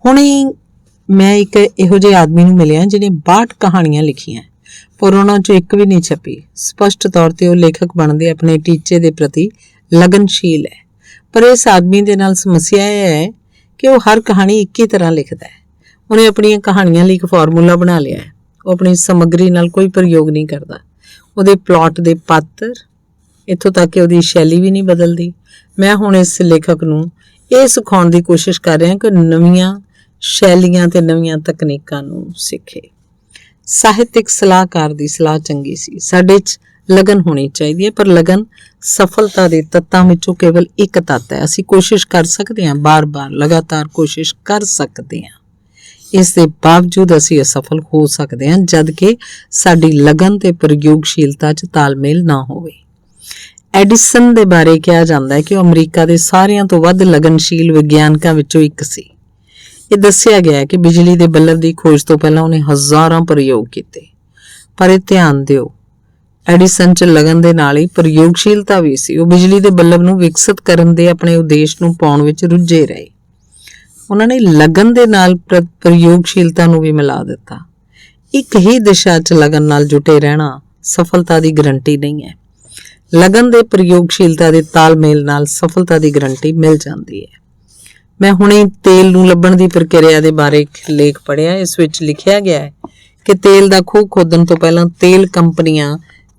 ਹੁਣੇ ਮੈਂ ਇੱਕ ਇਹੋ ਜਿਹੇ ਆਦਮੀ ਨੂੰ ਮਿਲਿਆ ਜਿਹਨੇ 62 ਕਹਾਣੀਆਂ ਲਿਖੀਆਂ ਪਰ ਉਹਨਾਂ 'ਚੋਂ ਇੱਕ ਵੀ ਨਹੀਂ ਛਪੀ। ਸਪਸ਼ਟ ਤੌਰ ਤੇ ਉਹ ਲੇਖਕ ਬਣਦੇ ਆਪਣੇ ਟੀਚੇ ਦੇ ਪ੍ਰਤੀ ਲਗਨਸ਼ੀਲ ਹੈ, ਪਰ ਇਸ ਆਦਮੀ ਦੇ ਨਾਲ ਸਮੱਸਿਆ ਇਹ ਹੈ ਕਿ ਉਹ ਹਰ ਕਹਾਣੀ ਇੱਕ ਹੀ ਤਰ੍ਹਾਂ ਲਿਖਦਾ ਹੈ। ਉਹਨੇ ਆਪਣੀਆਂ ਕਹਾਣੀਆਂ ਲਈ ਇੱਕ ਫਾਰਮੂਲਾ ਬਣਾ ਲਿਆ ਹੈ। ਉਹ ਆਪਣੀ ਸਮੱਗਰੀ ਨਾਲ ਕੋਈ ਪ੍ਰਯੋਗ ਨਹੀਂ ਕਰਦਾ। ਉਹਦੇ ਪਲਾਟ ਦੇ ਪਾਤਰ, ਇੱਥੋਂ ਤੱਕ ਕਿ ਉਹਦੀ ਸ਼ੈਲੀ ਵੀ ਨਹੀਂ ਬਦਲਦੀ। ਮੈਂ ਹੁਣ ਇਸ ਲੇਖਕ ਨੂੰ ਇਹ ਸਿਖਾਉਣ ਦੀ ਕੋਸ਼ਿਸ਼ ਕਰ ਰਿਹਾ ਕਿ ਨਵੀਆਂ ਸ਼ੈਲੀਆਂ ਤੇ ਨਵੀਆਂ ਤਕਨੀਕਾਂ ਨੂੰ ਸਿੱਖੇ। ਸਾਹਿਤਿਕ ਸਲਾਹਕਾਰ ਦੀ ਸਲਾਹ ਚੰਗੀ ਸੀ। ਸਾਡੇ 'ਚ ਲਗਨ ਹੋਣੀ ਚਾਹੀਦੀ ਹੈ, ਪਰ ਲਗਨ ਸਫਲਤਾ ਦੇ ਤੱਤਾਂ ਵਿੱਚੋਂ ਕੇਵਲ ਇੱਕ ਤੱਤ ਹੈ। ਅਸੀਂ ਕੋਸ਼ਿਸ਼ ਕਰ ਸਕਦੇ ਹਾਂ, ਬਾਰ-ਬਾਰ ਲਗਾਤਾਰ ਕੋਸ਼ਿਸ਼ ਕਰ ਸਕਦੇ ਹਾਂ। ਇਸ ਦੇ ਬਾਵਜੂਦ ਅਸੀਂ ਅਸਫਲ ਹੋ ਸਕਦੇ ਹਾਂ ਜਦ ਕਿ ਸਾਡੀ ਲਗਨ ਤੇ ਪ੍ਰਯੋਗਸ਼ੀਲਤਾ 'ਚ ਤਾਲਮੇਲ ਨਾ ਹੋਵੇ। ਐਡੀਸਨ ਦੇ ਬਾਰੇ ਕਿਹਾ ਜਾਂਦਾ ਹੈ ਕਿ ਉਹ ਅਮਰੀਕਾ ਦੇ ਸਾਰਿਆਂ ਤੋਂ ਵੱਧ ਲਗਨਸ਼ੀਲ ਵਿਗਿਆਨਕਾਂ ਵਿੱਚੋਂ ਇੱਕ ਸੀ। ਇਹ ਦੱਸਿਆ ਗਿਆ ਹੈ ਕਿ ਬਿਜਲੀ ਦੇ ਬੱਲਬ ਦੀ ਖੋਜ ਤੋਂ ਪਹਿਲਾਂ ਉਹਨੇ ਹਜ਼ਾਰਾਂ ਪ੍ਰਯੋਗ ਕੀਤੇ। ਪਰ ਇਹ ਧਿਆਨ ਦਿਓ, ਐਡੀਸਨ 'ਚ ਲਗਨ ਦੇ ਨਾਲ ਹੀ ਪ੍ਰਯੋਗਸ਼ੀਲਤਾ ਵੀ ਸੀ। ਉਹ ਬਿਜਲੀ ਦੇ ਬੱਲਬ ਨੂੰ ਵਿਕਸਿਤ ਕਰਨ ਦੇ ਆਪਣੇ ਉਦੇਸ਼ ਨੂੰ ਪਾਉਣ ਵਿੱਚ ਰੁੱਝੇ ਰਹੇ। ਉਹਨਾਂ ਨੇ ਲਗਨ ਦੇ ਨਾਲ ਪ੍ਰਯੋਗਸ਼ੀਲਤਾ ਨੂੰ ਵੀ ਮਿਲਾ ਦਿੱਤਾ। ਇੱਕ ਹੀ ਦਿਸ਼ਾ 'ਚ ਲਗਨ ਨਾਲ ਜੁਟੇ ਰਹਿਣਾ ਸਫਲਤਾ ਦੀ ਗਰੰਟੀ ਨਹੀਂ ਹੈ। ਲਗਨ ਦੇ ਪ੍ਰਯੋਗਸ਼ੀਲਤਾ ਦੇ ਤਾਲਮੇਲ ਨਾਲ ਸਫਲਤਾ ਦੀ ਗਰੰਟੀ ਮਿਲ ਜਾਂਦੀ ਹੈ। ਮੈਂ ਹੁਣੇ ਤੇਲ ਨੂੰ ਲੱਭਣ ਦੀ ਪ੍ਰਕਿਰਿਆ ਦੇ ਬਾਰੇ ਇੱਕ ਲੇਖ ਪੜ੍ਹਿਆ। ਇਸ ਵਿੱਚ ਲਿਖਿਆ ਗਿਆ ਹੈ ਕਿ ਤੇਲ ਦਾ ਖੂਹ ਖੋਦਣ ਤੋਂ ਪਹਿਲਾਂ ਤੇਲ ਕੰਪਨੀਆਂ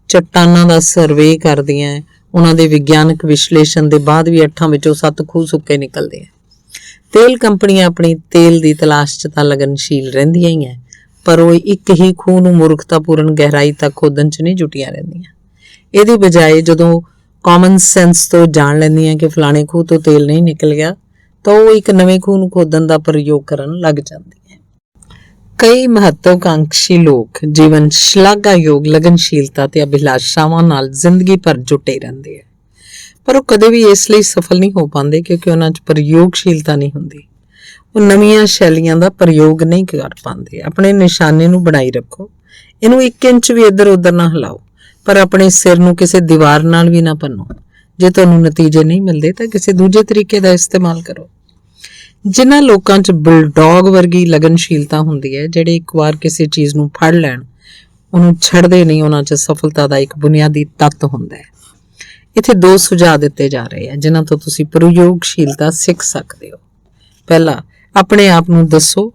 ਚੱਟਾਨਾਂ ਦਾ ਸਰਵੇ ਕਰਦੀਆਂ, ਉਹਨਾਂ ਦੇ ਵਿਗਿਆਨਕ ਵਿਸ਼ਲੇਸ਼ਣ ਦੇ ਬਾਅਦ ਵੀ 8 ਵਿੱਚੋਂ 7 ਖੂਹ ਸੁੱਕੇ ਨਿਕਲਦੇ ਆ। ਤੇਲ ਕੰਪਨੀਆਂ ਆਪਣੀ ਤੇਲ ਦੀ ਤਲਾਸ਼ 'ਚ ਤਾਂ ਲਗਨਸ਼ੀਲ ਰਹਿੰਦੀਆਂ ਹੀ ਹੈ, ਪਰ ਉਹ ਇੱਕ ਹੀ ਖੂਹ ਨੂੰ ਮੂਰਖਤਾਪੂਰਨ ਗਹਿਰਾਈ ਤੱਕ ਖੋਦਣ 'ਚ ਨਹੀਂ ਜੁਟੀਆਂ ਰਹਿੰਦੀਆਂ। ਇਹਦੀ ਬਜਾਏ ਜਦੋਂ ਕਾਮਨ ਸੈਂਸ ਤੋਂ ਜਾਣ ਲੈਂਦੀਆਂ ਕਿ ਫਲਾਣੇ ਖੂਹ ਤੋਂ ਤੇਲ ਨਹੀਂ ਨਿਕਲ ਗਿਆ, ਤਾਂ ਉਹ ਇੱਕ ਨਵੇਂ ਖੂਹ ਨੂੰ ਖੋਦਣ ਦਾ ਪ੍ਰਯੋਗ ਕਰਨ ਲੱਗ ਜਾਂਦੀਆਂ। ਕਈ ਮਹੱਤਵਾਕਾਂਖੀ ਲੋਕ ਜੀਵਨ ਸ਼ਲਾਘਾਯੋਗ ਲਗਨਸ਼ੀਲਤਾ ਤੇ ਅਭਿਲਾਸ਼ਾਵਾਂ ਨਾਲ ਜ਼ਿੰਦਗੀ ਭਰ ਜੁਟੇ ਰਹਿੰਦੇ ਆ, ਪਰ ਉਹ ਕਦੇ ਵੀ ਇਸ ਲਈ ਸਫਲ ਨਹੀਂ ਹੋ ਪਾਉਂਦੇ ਕਿਉਂਕਿ ਉਹਨਾਂ 'ਚ ਪ੍ਰਯੋਗਸ਼ੀਲਤਾ ਨਹੀਂ ਹੁੰਦੀ। ਉਹ ਨਵੀਆਂ ਸ਼ੈਲੀਆਂ ਦਾ ਪ੍ਰਯੋਗ ਨਹੀਂ ਕਰ ਪਾਉਂਦੇ। ਆਪਣੇ ਨਿਸ਼ਾਨੇ ਨੂੰ ਬਣਾਈ ਰੱਖੋ, ਇਹਨੂੰ 1 ਇੰਚ ਵੀ ਇੱਧਰ ਉੱਧਰ ਨਾ ਹਿਲਾਓ, ਪਰ ਆਪਣੇ ਸਿਰ ਨੂੰ ਕਿਸੇ ਦੀਵਾਰ ਨਾਲ ਵੀ ਨਾ ਭੰਨੋ। ਜੇ ਤੁਹਾਨੂੰ ਨਤੀਜੇ ਨਹੀਂ ਮਿਲਦੇ ਤਾਂ ਕਿਸੇ ਦੂਜੇ ਤਰੀਕੇ ਦਾ ਇਸਤੇਮਾਲ ਕਰੋ। ਜਿਨ੍ਹਾਂ ਲੋਕਾਂ 'ਚ ਬੁਲਡੌਗ ਵਰਗੀ ਲਗਨਸ਼ੀਲਤਾ ਹੁੰਦੀ ਹੈ, ਜਿਹੜੇ ਇੱਕ ਵਾਰ ਕਿਸੇ ਚੀਜ਼ ਨੂੰ ਫੜ ਲੈਣ ਉਹਨੂੰ ਛੱਡਦੇ ਨਹੀਂ, ਉਹਨਾਂ 'ਚ ਸਫਲਤਾ ਦਾ ਇੱਕ ਬੁਨਿਆਦੀ ਤੱਤ ਹੁੰਦਾ ਹੈ। ਇੱਥੇ 2 ਸੁਝਾਅ ਦਿੱਤੇ ਜਾ ਰਹੇ ਆ ਜਿਨ੍ਹਾਂ ਤੋਂ ਤੁਸੀਂ ਪ੍ਰਯੋਗਸ਼ੀਲਤਾ ਸਿੱਖ ਸਕਦੇ ਹੋ। ਪਹਿਲਾ, ਆਪਣੇ ਆਪ ਨੂੰ ਦੱਸੋ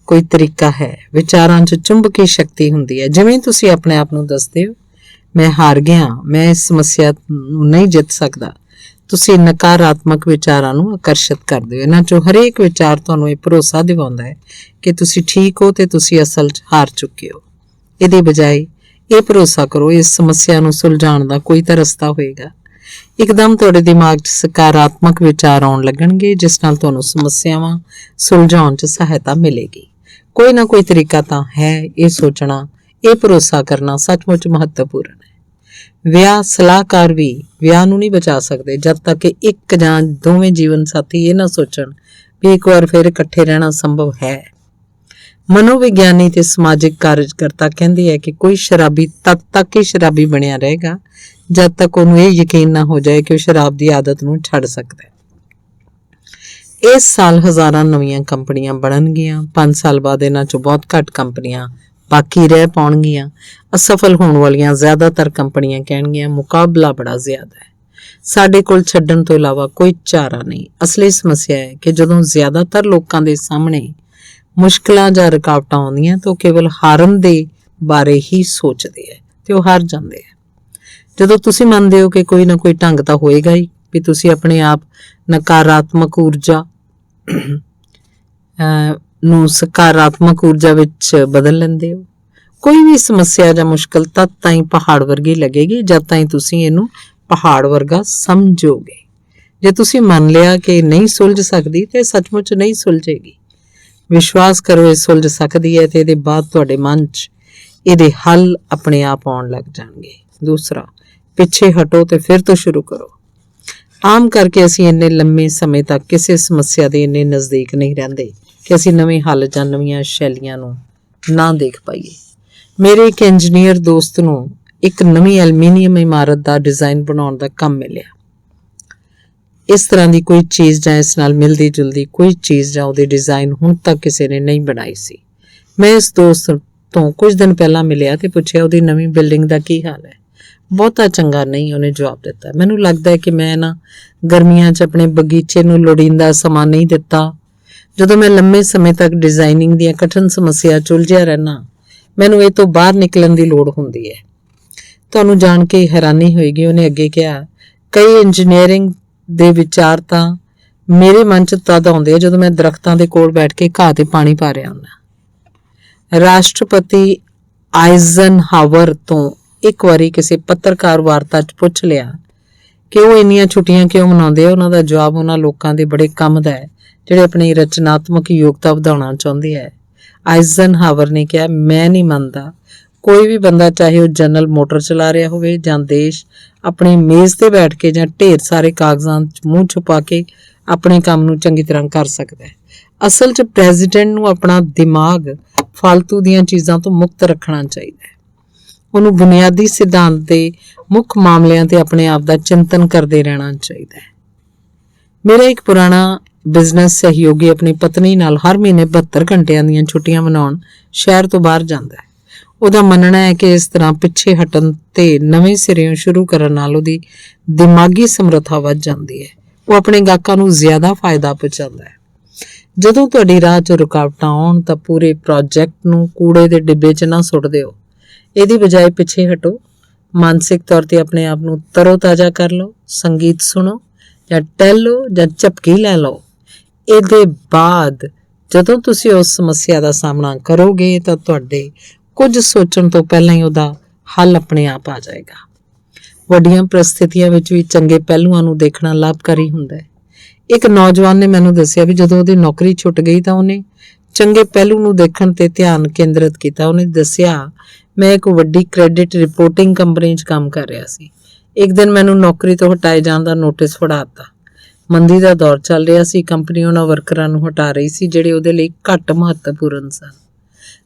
ਕੋਈ ਤਰੀਕਾ ਹੈ। ਵਿਚਾਰਾਂ 'ਚ ਚੁੰਬਕੀ ਸ਼ਕਤੀ ਹੁੰਦੀ ਹੈ। ਜਿਵੇਂ ਤੁਸੀਂ ਆਪਣੇ ਆਪ ਨੂੰ ਦੱਸਦੇ ਹੋ, ਮੈਂ ਹਾਰ ਗਿਆ, ਮੈਂ ਇਸ ਸਮੱਸਿਆ ਨੂੰ ਨਹੀਂ ਜਿੱਤ ਸਕਦਾ, ਤੁਸੀਂ ਨਕਾਰਾਤਮਕ ਵਿਚਾਰਾਂ ਨੂੰ ਆਕਰਸ਼ਿਤ ਕਰਦੇ ਹੋ। ਇਹਨਾਂ 'ਚੋਂ ਹਰੇਕ ਵਿਚਾਰ ਤੁਹਾਨੂੰ ਇਹ ਭਰੋਸਾ ਦਿਵਾਉਂਦਾ ਹੈ ਕਿ ਤੁਸੀਂ ਠੀਕ ਹੋ ਤੇ ਤੁਸੀਂ ਅਸਲ 'ਚ ਹਾਰ ਚੁੱਕੇ ਹੋ। ਇਹਦੇ ਬਜਾਏ ਇਹ ਭਰੋਸਾ ਕਰੋ ਇਸ ਸਮੱਸਿਆ ਨੂੰ ਸੁਲਝਾਉਣ ਦਾ ਕੋਈ ਤਾਂ ਰਸਤਾ ਹੋਏਗਾ। ਇੱਕਦਮ ਤੁਹਾਡੇ ਦਿਮਾਗ 'ਚ ਸਕਾਰਾਤਮਕ ਵਿਚਾਰ ਆਉਣ ਲੱਗਣਗੇ ਜਿਸ ਨਾਲ ਤੁਹਾਨੂੰ ਸਮੱਸਿਆਵਾਂ ਸੁਲਝਾਉਣ 'ਚ ਸਹਾਇਤਾ ਮਿਲੇਗੀ। ਕੋਈ ਨਾ ਕੋਈ ਤਰੀਕਾ ਤਾਂ ਹੈ। ਇਹ ਸੋਚਣਾ, ਇਹ ਭਰੋਸਾ ਕਰਨਾ ਸੱਚਮੁੱਚ ਮਹੱਤਵਪੂਰਨ ਹੈ। ਵਿਆਹ ਸਲਾਹਕਾਰ ਵੀ ਵਿਆਹ ਨੂੰ ਨਹੀਂ ਬਚਾ ਸਕਦੇ ਜਦ ਤੱਕ ਕਿ ਇੱਕ ਜਾਂ ਦੋਵੇਂ ਜੀਵਨ ਸਾਥੀ ਇਹ ਨਾ ਸੋਚਣ ਵੀ ਇੱਕ ਵਾਰ ਫਿਰ ਇਕੱਠੇ ਰਹਿਣਾ ਸੰਭਵ ਹੈ। ਮਨੋਵਿਗਿਆਨੀ ਤੇ ਸਮਾਜਿਕ ਕਾਰਜਕਰਤਾ ਕਹਿੰਦੇ ਹੈ ਕਿ ਕੋਈ ਸ਼ਰਾਬੀ ਤਦ ਤੱਕ ਹੀ ਸ਼ਰਾਬੀ ਬਣਿਆ ਰਹੇਗਾ ਜਦ ਤੱਕ ਉਹਨੂੰ ਇਹ ਯਕੀਨ ਨਾ ਹੋ ਜਾਏ ਕਿ ਉਹ ਸ਼ਰਾਬ ਦੀ ਆਦਤ ਨੂੰ ਛੱਡ ਸਕਦਾ ਹੈ। ਇਸ ਸਾਲ ਹਜ਼ਾਰਾਂ ਨਵੀਆਂ ਕੰਪਨੀਆਂ ਬਣਨਗੀਆਂ। 5 ਸਾਲ ਬਾਅਦ ਇਹਨਾਂ 'ਚੋਂ ਬਹੁਤ ਘੱਟ ਕੰਪਨੀਆਂ ਬਾਕੀ ਰਹਿ ਪਾਉਣਗੀਆਂ। ਅਸਫਲ ਹੋਣ ਵਾਲੀਆਂ ਜ਼ਿਆਦਾਤਰ ਕੰਪਨੀਆਂ ਕਹਿਣਗੀਆਂ ਮੁਕਾਬਲਾ ਬੜਾ ਜ਼ਿਆਦਾ ਹੈ, ਸਾਡੇ ਕੋਲ ਛੱਡਣ ਤੋਂ ਇਲਾਵਾ ਕੋਈ ਚਾਰਾ ਨਹੀਂ। ਅਸਲੀ ਸਮੱਸਿਆ ਹੈ ਕਿ ਜਦੋਂ ਜ਼ਿਆਦਾਤਰ ਲੋਕਾਂ ਦੇ ਸਾਹਮਣੇ ਮੁਸ਼ਕਲਾਂ ਜਾਂ ਰੁਕਾਵਟਾਂ ਆਉਂਦੀਆਂ ਤਾਂ ਉਹ ਕੇਵਲ ਹਾਰਨ ਦੇ ਬਾਰੇ ਹੀ ਸੋਚਦੇ ਹੈ ਤੇ ਉਹ ਹਾਰ ਜਾਂਦੇ ਹੈ। ਜਦੋਂ ਤੁਸੀਂ ਮੰਨਦੇ ਹੋ ਕਿ ਕੋਈ ਨਾ ਕੋਈ ਢੰਗ ਤਾਂ ਹੋਏਗਾ ਹੀ, ਵੀ ਤੁਸੀਂ ਆਪਣੇ ਆਪ ਨਕਾਰਾਤਮਕ ਊਰਜਾ ਨੂੰ ਸਕਾਰਾਤਮਕ ਊਰਜਾ ਵਿੱਚ ਬਦਲ ਲੈਂਦੇ ਹੋ। ਕੋਈ ਵੀ ਸਮੱਸਿਆ ਜਾਂ ਮੁਸ਼ਕਲ ਤਦ ਤਾਈਂ ਪਹਾੜ ਵਰਗੀ ਲੱਗੇਗੀ ਜਦ ਤਾਈਂ ਤੁਸੀਂ ਇਹਨੂੰ ਪਹਾੜ ਵਰਗਾ ਸਮਝੋਗੇ। ਜੇ ਤੁਸੀਂ ਮੰਨ ਲਿਆ ਕਿ ਨਹੀਂ ਸੁਲਝ ਸਕਦੀ ਤੇ ਸੱਚਮੁੱਚ ਨਹੀਂ ਸੁਲਝੇਗੀ। ਵਿਸ਼ਵਾਸ ਕਰੋ ਇਹ ਸੁਲਝ ਸਕਦੀ ਹੈ ਤੇ ਇਹਦੇ ਬਾਅਦ ਤੁਹਾਡੇ ਮਨ 'ਚ ਇਹਦੇ ਹੱਲ ਆਪਣੇ ਆਪ ਆਉਣ ਲੱਗ ਜਾਣਗੇ। ਦੂਸਰਾ, ਪਿੱਛੇ ਹਟੋ ਤੇ ਫਿਰ ਤੋਂ ਸ਼ੁਰੂ ਕਰੋ। ਆਮ ਕਰਕੇ ਅਸੀਂ ਇੰਨੇ ਲੰਮੇ ਸਮੇਂ ਤੱਕ ਕਿਸੇ ਸਮੱਸਿਆ ਦੇ ਇੰਨੇ ਨਜ਼ਦੀਕ ਨਹੀਂ ਰਹਿੰਦੇ ਕਿ ਅਸੀਂ ਨਵੇਂ ਹੱਲ ਜਾਂ ਨਵੀਆਂ ਸ਼ੈਲੀਆਂ ਨੂੰ ਨਾ ਦੇਖ ਪਾਈਏ। ਮੇਰੇ ਇੱਕ ਇੰਜੀਨੀਅਰ ਦੋਸਤ ਨੂੰ ਇੱਕ ਨਵੀਂ ਐਲੂਮੀਨੀਅਮ ਇਮਾਰਤ ਦਾ ਡਿਜ਼ਾਈਨ ਬਣਾਉਣ ਦਾ ਕੰਮ ਮਿਲਿਆ। ਇਸ ਤਰ੍ਹਾਂ ਦੀ ਕੋਈ ਚੀਜ਼ ਜਾਂ ਇਸ ਨਾਲ ਮਿਲਦੀ ਜੁਲਦੀ ਕੋਈ ਚੀਜ਼ ਜਾਂ ਉਹਦੇ ਡਿਜ਼ਾਈਨ ਹੁਣ ਤੱਕ ਕਿਸੇ ਨੇ ਨਹੀਂ ਬਣਾਈ ਸੀ। ਮੈਂ ਇਸ ਦੋਸਤ ਤੋਂ ਕੁਝ ਦਿਨ ਪਹਿਲਾਂ ਮਿਲਿਆ ਤੇ ਪੁੱਛਿਆ ਉਹਦੀ ਨਵੀਂ ਬਿਲਡਿੰਗ ਦਾ ਕੀ ਹਾਲ ਹੈ। ਬਹੁਤਾ ਚੰਗਾ ਨਹੀਂ, ਉਹਨੇ ਜਵਾਬ ਦਿੱਤਾ। ਮੈਨੂੰ ਲੱਗਦਾ ਹੈ ਕਿ ਮੈਂ ਨਾ ਗਰਮੀਆਂ 'ਚ ਆਪਣੇ ਬਗੀਚੇ ਨੂੰ ਲੋੜੀਂਦਾ ਸਮਾਂ ਨਹੀਂ ਦਿੱਤਾ। ਜਦੋਂ ਮੈਂ ਲੰਮੇ ਸਮੇਂ ਤੱਕ ਡਿਜ਼ਾਈਨਿੰਗ ਦੀਆਂ ਕਠਿਨ ਸਮੱਸਿਆ 'ਚ ਉਲਝਿਆ ਰਹਿਣਾ, ਮੈਨੂੰ ਇਹ ਤੋਂ ਬਾਹਰ ਨਿਕਲਣ ਦੀ ਲੋੜ ਹੁੰਦੀ ਹੈ। ਤੁਹਾਨੂੰ ਜਾਣ ਕੇ ਹੈਰਾਨੀ ਹੋਏਗੀ, ਉਹਨੇ ਅੱਗੇ ਕਿਹਾ, ਕਈ ਇੰਜੀਨੀਅਰਿੰਗ ਦੇ ਵਿਚਾਰ ਤਾਂ ਮੇਰੇ ਮਨ 'ਚ ਤਦ ਆਉਂਦੇ ਆ ਜਦੋਂ ਮੈਂ ਦਰਖਤਾਂ ਦੇ ਕੋਲ ਬੈਠ ਕੇ ਘਾਹ ਤੇ ਪਾਣੀ ਪਾ ਰਿਹਾ ਹੁੰਦਾ। ਰਾਸ਼ਟਰਪਤੀ ਆਇਜ਼ਨਹਾਵਰ ਤੋਂ ਇੱਕ ਵਾਰੀ ਕਿਸੇ ਪੱਤਰਕਾਰ ਵਾਰਤਾ 'ਚ ਪੁੱਛ ਲਿਆ ਕਿ ਉਹ ਇੰਨੀਆਂ ਛੁੱਟੀਆਂ ਕਿਉਂ ਮਨਾਉਂਦੇ ਆ। ਉਹਨਾਂ ਦਾ ਜਵਾਬ ਉਹਨਾਂ ਲੋਕਾਂ ਦੇ ਬੜੇ ਕੰਮ ਦਾ ਹੈ ਜਿਹੜੇ ਆਪਣੀ ਰਚਨਾਤਮਕ ਯੋਗਤਾ ਵਧਾਉਣਾ ਚਾਹੁੰਦੇ ਹੈ। ਆਇਜ਼ਨਹਾਵਰ ਨੇ ਕਿਹਾ, ਮੈਂ ਨਹੀਂ ਮੰਨਦਾ ਕੋਈ ਵੀ ਬੰਦਾ, ਚਾਹੇ ਉਹ ਜਨਰਲ ਮੋਟਰ ਚਲਾ ਰਿਹਾ ਹੋਵੇ ਜਾਂ ਦੇਸ਼, ਆਪਣੀ ਮੇਜ਼ ਤੇ ਬੈਠ ਕੇ ਜਾਂ ਢੇਰ ਸਾਰੇ ਕਾਗਜ਼ਾਂ 'ਚ ਮੂੰਹ ਛੁਪਾ ਕੇ ਆਪਣੇ ਕੰਮ ਨੂੰ ਚੰਗੀ ਤਰ੍ਹਾਂ ਕਰ ਸਕਦਾ ਹੈ। ਅਸਲ 'ਚ ਪ੍ਰੈਜ਼ੀਡੈਂਟ ਨੂੰ ਆਪਣਾ ਦਿਮਾਗ ਫਾਲਤੂ ਦੀਆਂ ਚੀਜ਼ਾਂ ਤੋਂ ਮੁਕਤ ਰੱਖਣਾ ਚਾਹੀਦਾ ਹੈ। ਉਹਨੂੰ ਬੁਨਿਆਦੀ ਸਿਧਾਂਤ ਦੇ ਮੁੱਖ ਮਾਮਲਿਆਂ ਤੇ ਆਪਣੇ ਆਪ ਦਾ ਚਿੰਤਨ ਕਰਦੇ ਰਹਿਣਾ ਚਾਹੀਦਾ ਹੈ। ਮੇਰਾ ਇੱਕ ਪੁਰਾਣਾ ਬਿਜ਼ਨਸ ਸਹਿਯੋਗੀ ਆਪਣੀ ਪਤਨੀ ਨਾਲ ਹਰ ਮਹੀਨੇ 72 ਘੰਟਿਆਂ ਦੀਆਂ ਛੁੱਟੀਆਂ ਮਨਾਉਣ ਸ਼ਹਿਰ ਤੋਂ ਬਾਹਰ ਜਾਂਦਾ ਹੈ। ਉਹਦਾ ਮੰਨਣਾ ਹੈ ਕਿ ਇਸ ਤਰ੍ਹਾਂ ਪਿੱਛੇ ਹਟਣ ਤੇ ਨਵੇਂ ਸਿਰਿਓਂ ਸ਼ੁਰੂ ਕਰਨ ਨਾਲ ਉਹਦੀ ਦਿਮਾਗੀ ਸਮਰੱਥਾ ਵੱਧ ਜਾਂਦੀ ਹੈ। ਉਹ ਆਪਣੇ ਗਾਹਕਾਂ ਨੂੰ ਜ਼ਿਆਦਾ ਫਾਇਦਾ ਪਹੁੰਚਾਉਂਦਾ ਹੈ। ਜਦੋਂ ਤੁਹਾਡੀ ਰਾਹ 'ਚ ਰੁਕਾਵਟਾਂ ਆਉਣ ਤਾਂ ਪੂਰੇ ਪ੍ਰੋਜੈਕਟ ਨੂੰ ਕੂੜੇ ਦੇ ਡਿੱਬੇ 'ਚ ਨਾ ਸੁੱਟ ਦਿਓ। ਇਹਦੀ ਬਜਾਏ ਪਿੱਛੇ ਹਟੋ, ਮਾਨਸਿਕ ਤੌਰ ਤੇ ਆਪਣੇ ਆਪ ਨੂੰ ਤਰੋ-ਤਾਜ਼ਾ ਕਰ ਲਓ, ਸੰਗੀਤ ਸੁਣੋ ਜਾਂ ਟਹਿਲੋ ਜਾਂ ਝਪਕੀ ਲੈ ਲਓ। ਇਹਦੇ ਬਾਅਦ ਜਦੋਂ ਤੁਸੀਂ ਉਸ ਸਮੱਸਿਆ ਦਾ ਸਾਹਮਣਾ ਕਰੋਗੇ ਤਾਂ ਤੁਹਾਡੇ ਕੁਝ ਸੋਚਣ ਤੋਂ ਪਹਿਲਾਂ ਹੀ ਉਹਦਾ ਹੱਲ ਆਪਣੇ ਆਪ ਆ ਜਾਏਗਾ। ਵੱਡੀਆਂ ਪ੍ਰਸਥਿਤੀਆਂ ਵਿੱਚ ਵੀ ਚੰਗੇ ਪਹਿਲੂਆਂ ਨੂੰ ਦੇਖਣਾ ਲਾਭਕਾਰੀ ਹੁੰਦਾ ਹੈ। ਇੱਕ ਨੌਜਵਾਨ ਨੇ ਮੈਨੂੰ ਦੱਸਿਆ ਵੀ ਜਦੋਂ ਉਹਦੀ ਨੌਕਰੀ ਛੁੱਟ ਗਈ ਤਾਂ ਉਹਨੇ ਚੰਗੇ ਪਹਿਲੂ ਨੂੰ ਦੇਖਣ ਤੇ ਧਿਆਨ ਕੇਂਦਰਿਤ ਕੀਤਾ। ਉਹਨੇ ਦੱਸਿਆ, ਮੈਂ ਇੱਕ ਵੱਡੀ ਕ੍ਰੈਡਿਟ ਰਿਪੋਰਟਿੰਗ ਕੰਪਨੀ 'ਚ ਕੰਮ ਕਰ ਰਿਹਾ ਸੀ। ਇੱਕ ਦਿਨ ਮੈਨੂੰ ਨੌਕਰੀ ਤੋਂ ਹਟਾਏ ਜਾਣ ਦਾ ਨੋਟਿਸ ਫੜਾ ਦਿੱਤਾ। ਮੰਦੀ ਦਾ ਦੌਰ ਚੱਲ ਰਿਹਾ ਸੀ। ਕੰਪਨੀ ਉਹਨਾਂ ਵਰਕਰਾਂ ਨੂੰ ਹਟਾ ਰਹੀ ਸੀ ਜਿਹੜੇ ਉਹਦੇ ਲਈ ਘੱਟ ਮਹੱਤਵਪੂਰਨ ਸਨ।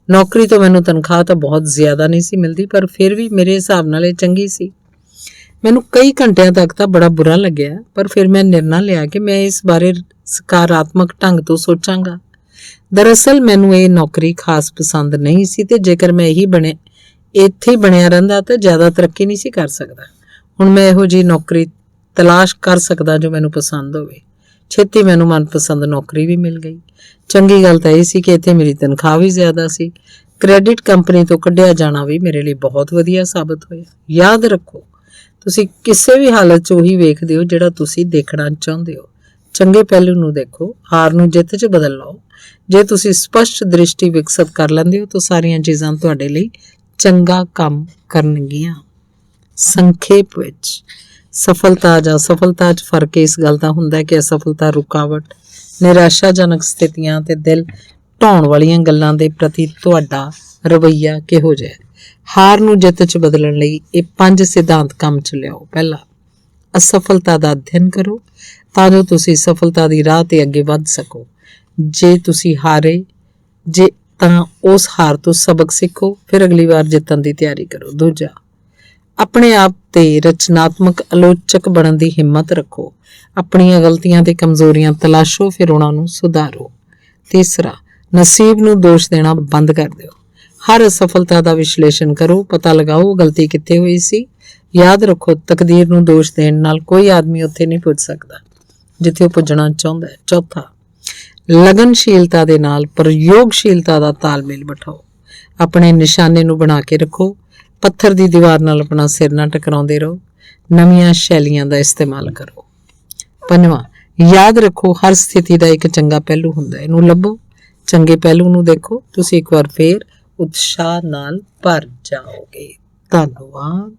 ਨੌਕਰੀ ਤੋਂ ਮੈਨੂੰ ਤਨਖਾਹ ਤਾਂ ਬਹੁਤ ਜ਼ਿਆਦਾ ਨਹੀਂ ਸੀ ਮਿਲਦੀ, ਪਰ ਫਿਰ ਵੀ ਮੇਰੇ ਹਿਸਾਬ ਨਾਲ ਇਹ ਚੰਗੀ ਸੀ। ਮੈਨੂੰ ਕਈ ਘੰਟਿਆਂ ਤੱਕ ਤਾਂ ਬੜਾ ਬੁਰਾ ਲੱਗਿਆ, ਪਰ ਫਿਰ ਮੈਂ ਨਿਰਣਾ ਲਿਆ ਕਿ ਮੈਂ ਇਸ ਬਾਰੇ ਸਕਾਰਾਤਮਕ ਢੰਗ ਤੋਂ ਸੋਚਾਂਗਾ। ਦਰਅਸਲ ਮੈਨੂੰ ਇਹ ਨੌਕਰੀ ਖਾਸ ਪਸੰਦ ਨਹੀਂ ਸੀ ਤੇ ਜੇਕਰ ਮੈਂ ਇੱਥੇ ਹੀ ਬਣਿਆ ਰਹਿੰਦਾ ਤਾਂ ਜ਼ਿਆਦਾ ਤਰੱਕੀ ਨਹੀਂ ਸੀ ਕਰ ਸਕਦਾ। ਹੁਣ ਮੈਂ ਇਹੋ ਜਿਹੀ ਨੌਕਰੀ ਤਲਾਸ਼ ਕਰ ਸਕਦਾ ਜੋ ਮੈਨੂੰ ਪਸੰਦ ਹੋਵੇ। ਛੇਤੀ ਮੈਨੂੰ ਮਨਪਸੰਦ ਨੌਕਰੀ ਵੀ ਮਿਲ ਗਈ। ਚੰਗੀ ਗੱਲ ਤਾਂ ਇਹ ਸੀ ਕਿ ਇੱਥੇ ਮੇਰੀ ਤਨਖਾਹ ਵੀ ਜ਼ਿਆਦਾ ਸੀ। ਕ੍ਰੈਡਿਟ ਕੰਪਨੀ ਤੋਂ ਕੱਢਿਆ ਜਾਣਾ ਵੀ ਮੇਰੇ ਲਈ ਬਹੁਤ ਵਧੀਆ ਸਾਬਤ ਹੋਇਆ। ਯਾਦ ਰੱਖੋ, ਤੁਸੀਂ ਕਿਸੇ ਵੀ ਹਾਲਤ 'ਚ ਉਹੀ ਵੇਖਦੇ ਹੋ ਜਿਹੜਾ ਤੁਸੀਂ ਦੇਖਣਾ ਚਾਹੁੰਦੇ ਹੋ। ਚੰਗੇ ਪਹਿਲੂ ਨੂੰ ਦੇਖੋ, ਹਾਰ ਨੂੰ ਜਿੱਤ 'ਚ ਬਦਲ ਲਓ। ਜੇ ਤੁਸੀਂ ਸਪਸ਼ਟ ਦ੍ਰਿਸ਼ਟੀ ਵਿਕਸਿਤ ਕਰ ਲੈਂਦੇ ਹੋ ਤਾਂ ਸਾਰੀਆਂ ਚੀਜ਼ਾਂ ਤੁਹਾਡੇ ਲਈ ਚੰਗਾ ਕੰਮ ਕਰਨਗੀਆਂ। ਸੰਖੇਪ ਵਿੱਚ ਸਫਲਤਾ ਜਾਂ ਅਸਫਲਤਾ 'ਚ ਫਰਕ ਇਸ ਗੱਲ ਦਾ ਹੁੰਦਾ ਹੈ ਕਿ ਅਸਫਲਤਾ ਰੁਕਾਵਟ, ਨਿਰਾਸ਼ਾਜਨਕ ਸਥਿਤੀਆਂ ਤੇ ਦਿਲ ਢਾਉਣ ਵਾਲੀਆਂ ਗੱਲਾਂ ਦੇ ਪ੍ਰਤੀ ਤੁਹਾਡਾ ਰਵੱਈਆ ਕਿਹੋ ਜਿਹਾ ਹੈ। ਹਾਰ ਨੂੰ ਜਿੱਤ 'ਚ ਬਦਲਣ ਲਈ ਇਹ 5 ਸਿਧਾਂਤ ਕੰਮ 'ਚ ਲਿਆਓ। ਪਹਿਲਾ, ਅਸਫਲਤਾ ਦਾ ਅਧਿਐਨ ਕਰੋ ਤਾਂ ਜੋ ਤੁਸੀਂ ਸਫਲਤਾ ਦੀ ਰਾਹ ਤੇ ਅੱਗੇ ਵੱਧ ਸਕੋ। ਜੇ ਤੁਸੀਂ ਹਾਰੇ ਤਾਂ ਉਸ ਹਾਰ ਤੋਂ ਸਬਕ ਸਿੱਖੋ, ਫਿਰ ਅਗਲੀ ਵਾਰ ਜਿੱਤਣ ਦੀ ਤਿਆਰੀ ਕਰੋ। ਦੂਜਾ, ਆਪਣੇ ਆਪ ਤੇ ਰਚਨਾਤਮਕ ਆਲੋਚਕ ਬਣਨ ਦੀ ਹਿੰਮਤ ਰੱਖੋ। ਆਪਣੀਆਂ ਗਲਤੀਆਂ ਤੇ ਕਮਜ਼ੋਰੀਆਂ ਤਲਾਸ਼ੋ, ਫਿਰ ਉਹਨਾਂ ਨੂੰ ਸੁਧਾਰੋ। ਤੀਸਰਾ, ਨਸੀਬ ਨੂੰ ਦੋਸ਼ ਦੇਣਾ ਬੰਦ ਕਰ ਦਿਓ। ਹਰ ਅਸਫਲਤਾ ਦਾ ਵਿਸ਼ਲੇਸ਼ਣ ਕਰੋ, ਪਤਾ ਲਗਾਓ ਗਲਤੀ ਕਿੱਥੇ ਹੋਈ ਸੀ। ਯਾਦ ਰੱਖੋ, ਤਕਦੀਰ ਨੂੰ ਦੋਸ਼ ਦੇਣ ਨਾਲ ਕੋਈ ਆਦਮੀ ਉੱਥੇ ਨਹੀਂ ਪੁੱਜ ਸਕਦਾ ਜਿੱਥੇ ਉਹ ਪੁੱਜਣਾ ਚਾਹੁੰਦਾ ਹੈ। ਚੌਥਾ, ਲਗਨਸ਼ੀਲਤਾ ਦੇ ਨਾਲ ਪ੍ਰਯੋਗਸ਼ੀਲਤਾ ਦਾ ਤਾਲਮੇਲ ਬਿਠਾਓ। ਆਪਣੇ ਨਿਸ਼ਾਨੇ ਨੂੰ ਬਣਾ ਕੇ ਰੱਖੋ। ਪੱਥਰ ਦੀ ਦੀਵਾਰ ਨਾਲ ਆਪਣਾ ਸਿਰ ਨਾ ਟਕਰਾਉਂਦੇ ਰਹੋ। ਨਵੀਆਂ ਸ਼ੈਲੀਆਂ ਦਾ ਇਸਤੇਮਾਲ ਕਰੋ। ਪੰਜਵਾਂ, ਯਾਦ ਰੱਖੋ, ਹਰ ਸਥਿਤੀ ਦਾ ਇੱਕ ਚੰਗਾ ਪਹਿਲੂ ਹੁੰਦਾ ਹੈ। ਇਹਨੂੰ ਲੱਭੋ, ਚੰਗੇ ਪਹਿਲੂ ਨੂੰ ਦੇਖੋ। ਤੁਸੀਂ ਇੱਕ ਵਾਰ ਫੇਰ ਉਤਸ਼ਾਹ ਨਾਲ ਭਰ ਜਾਓਗੇ। ਧੰਨਵਾਦ।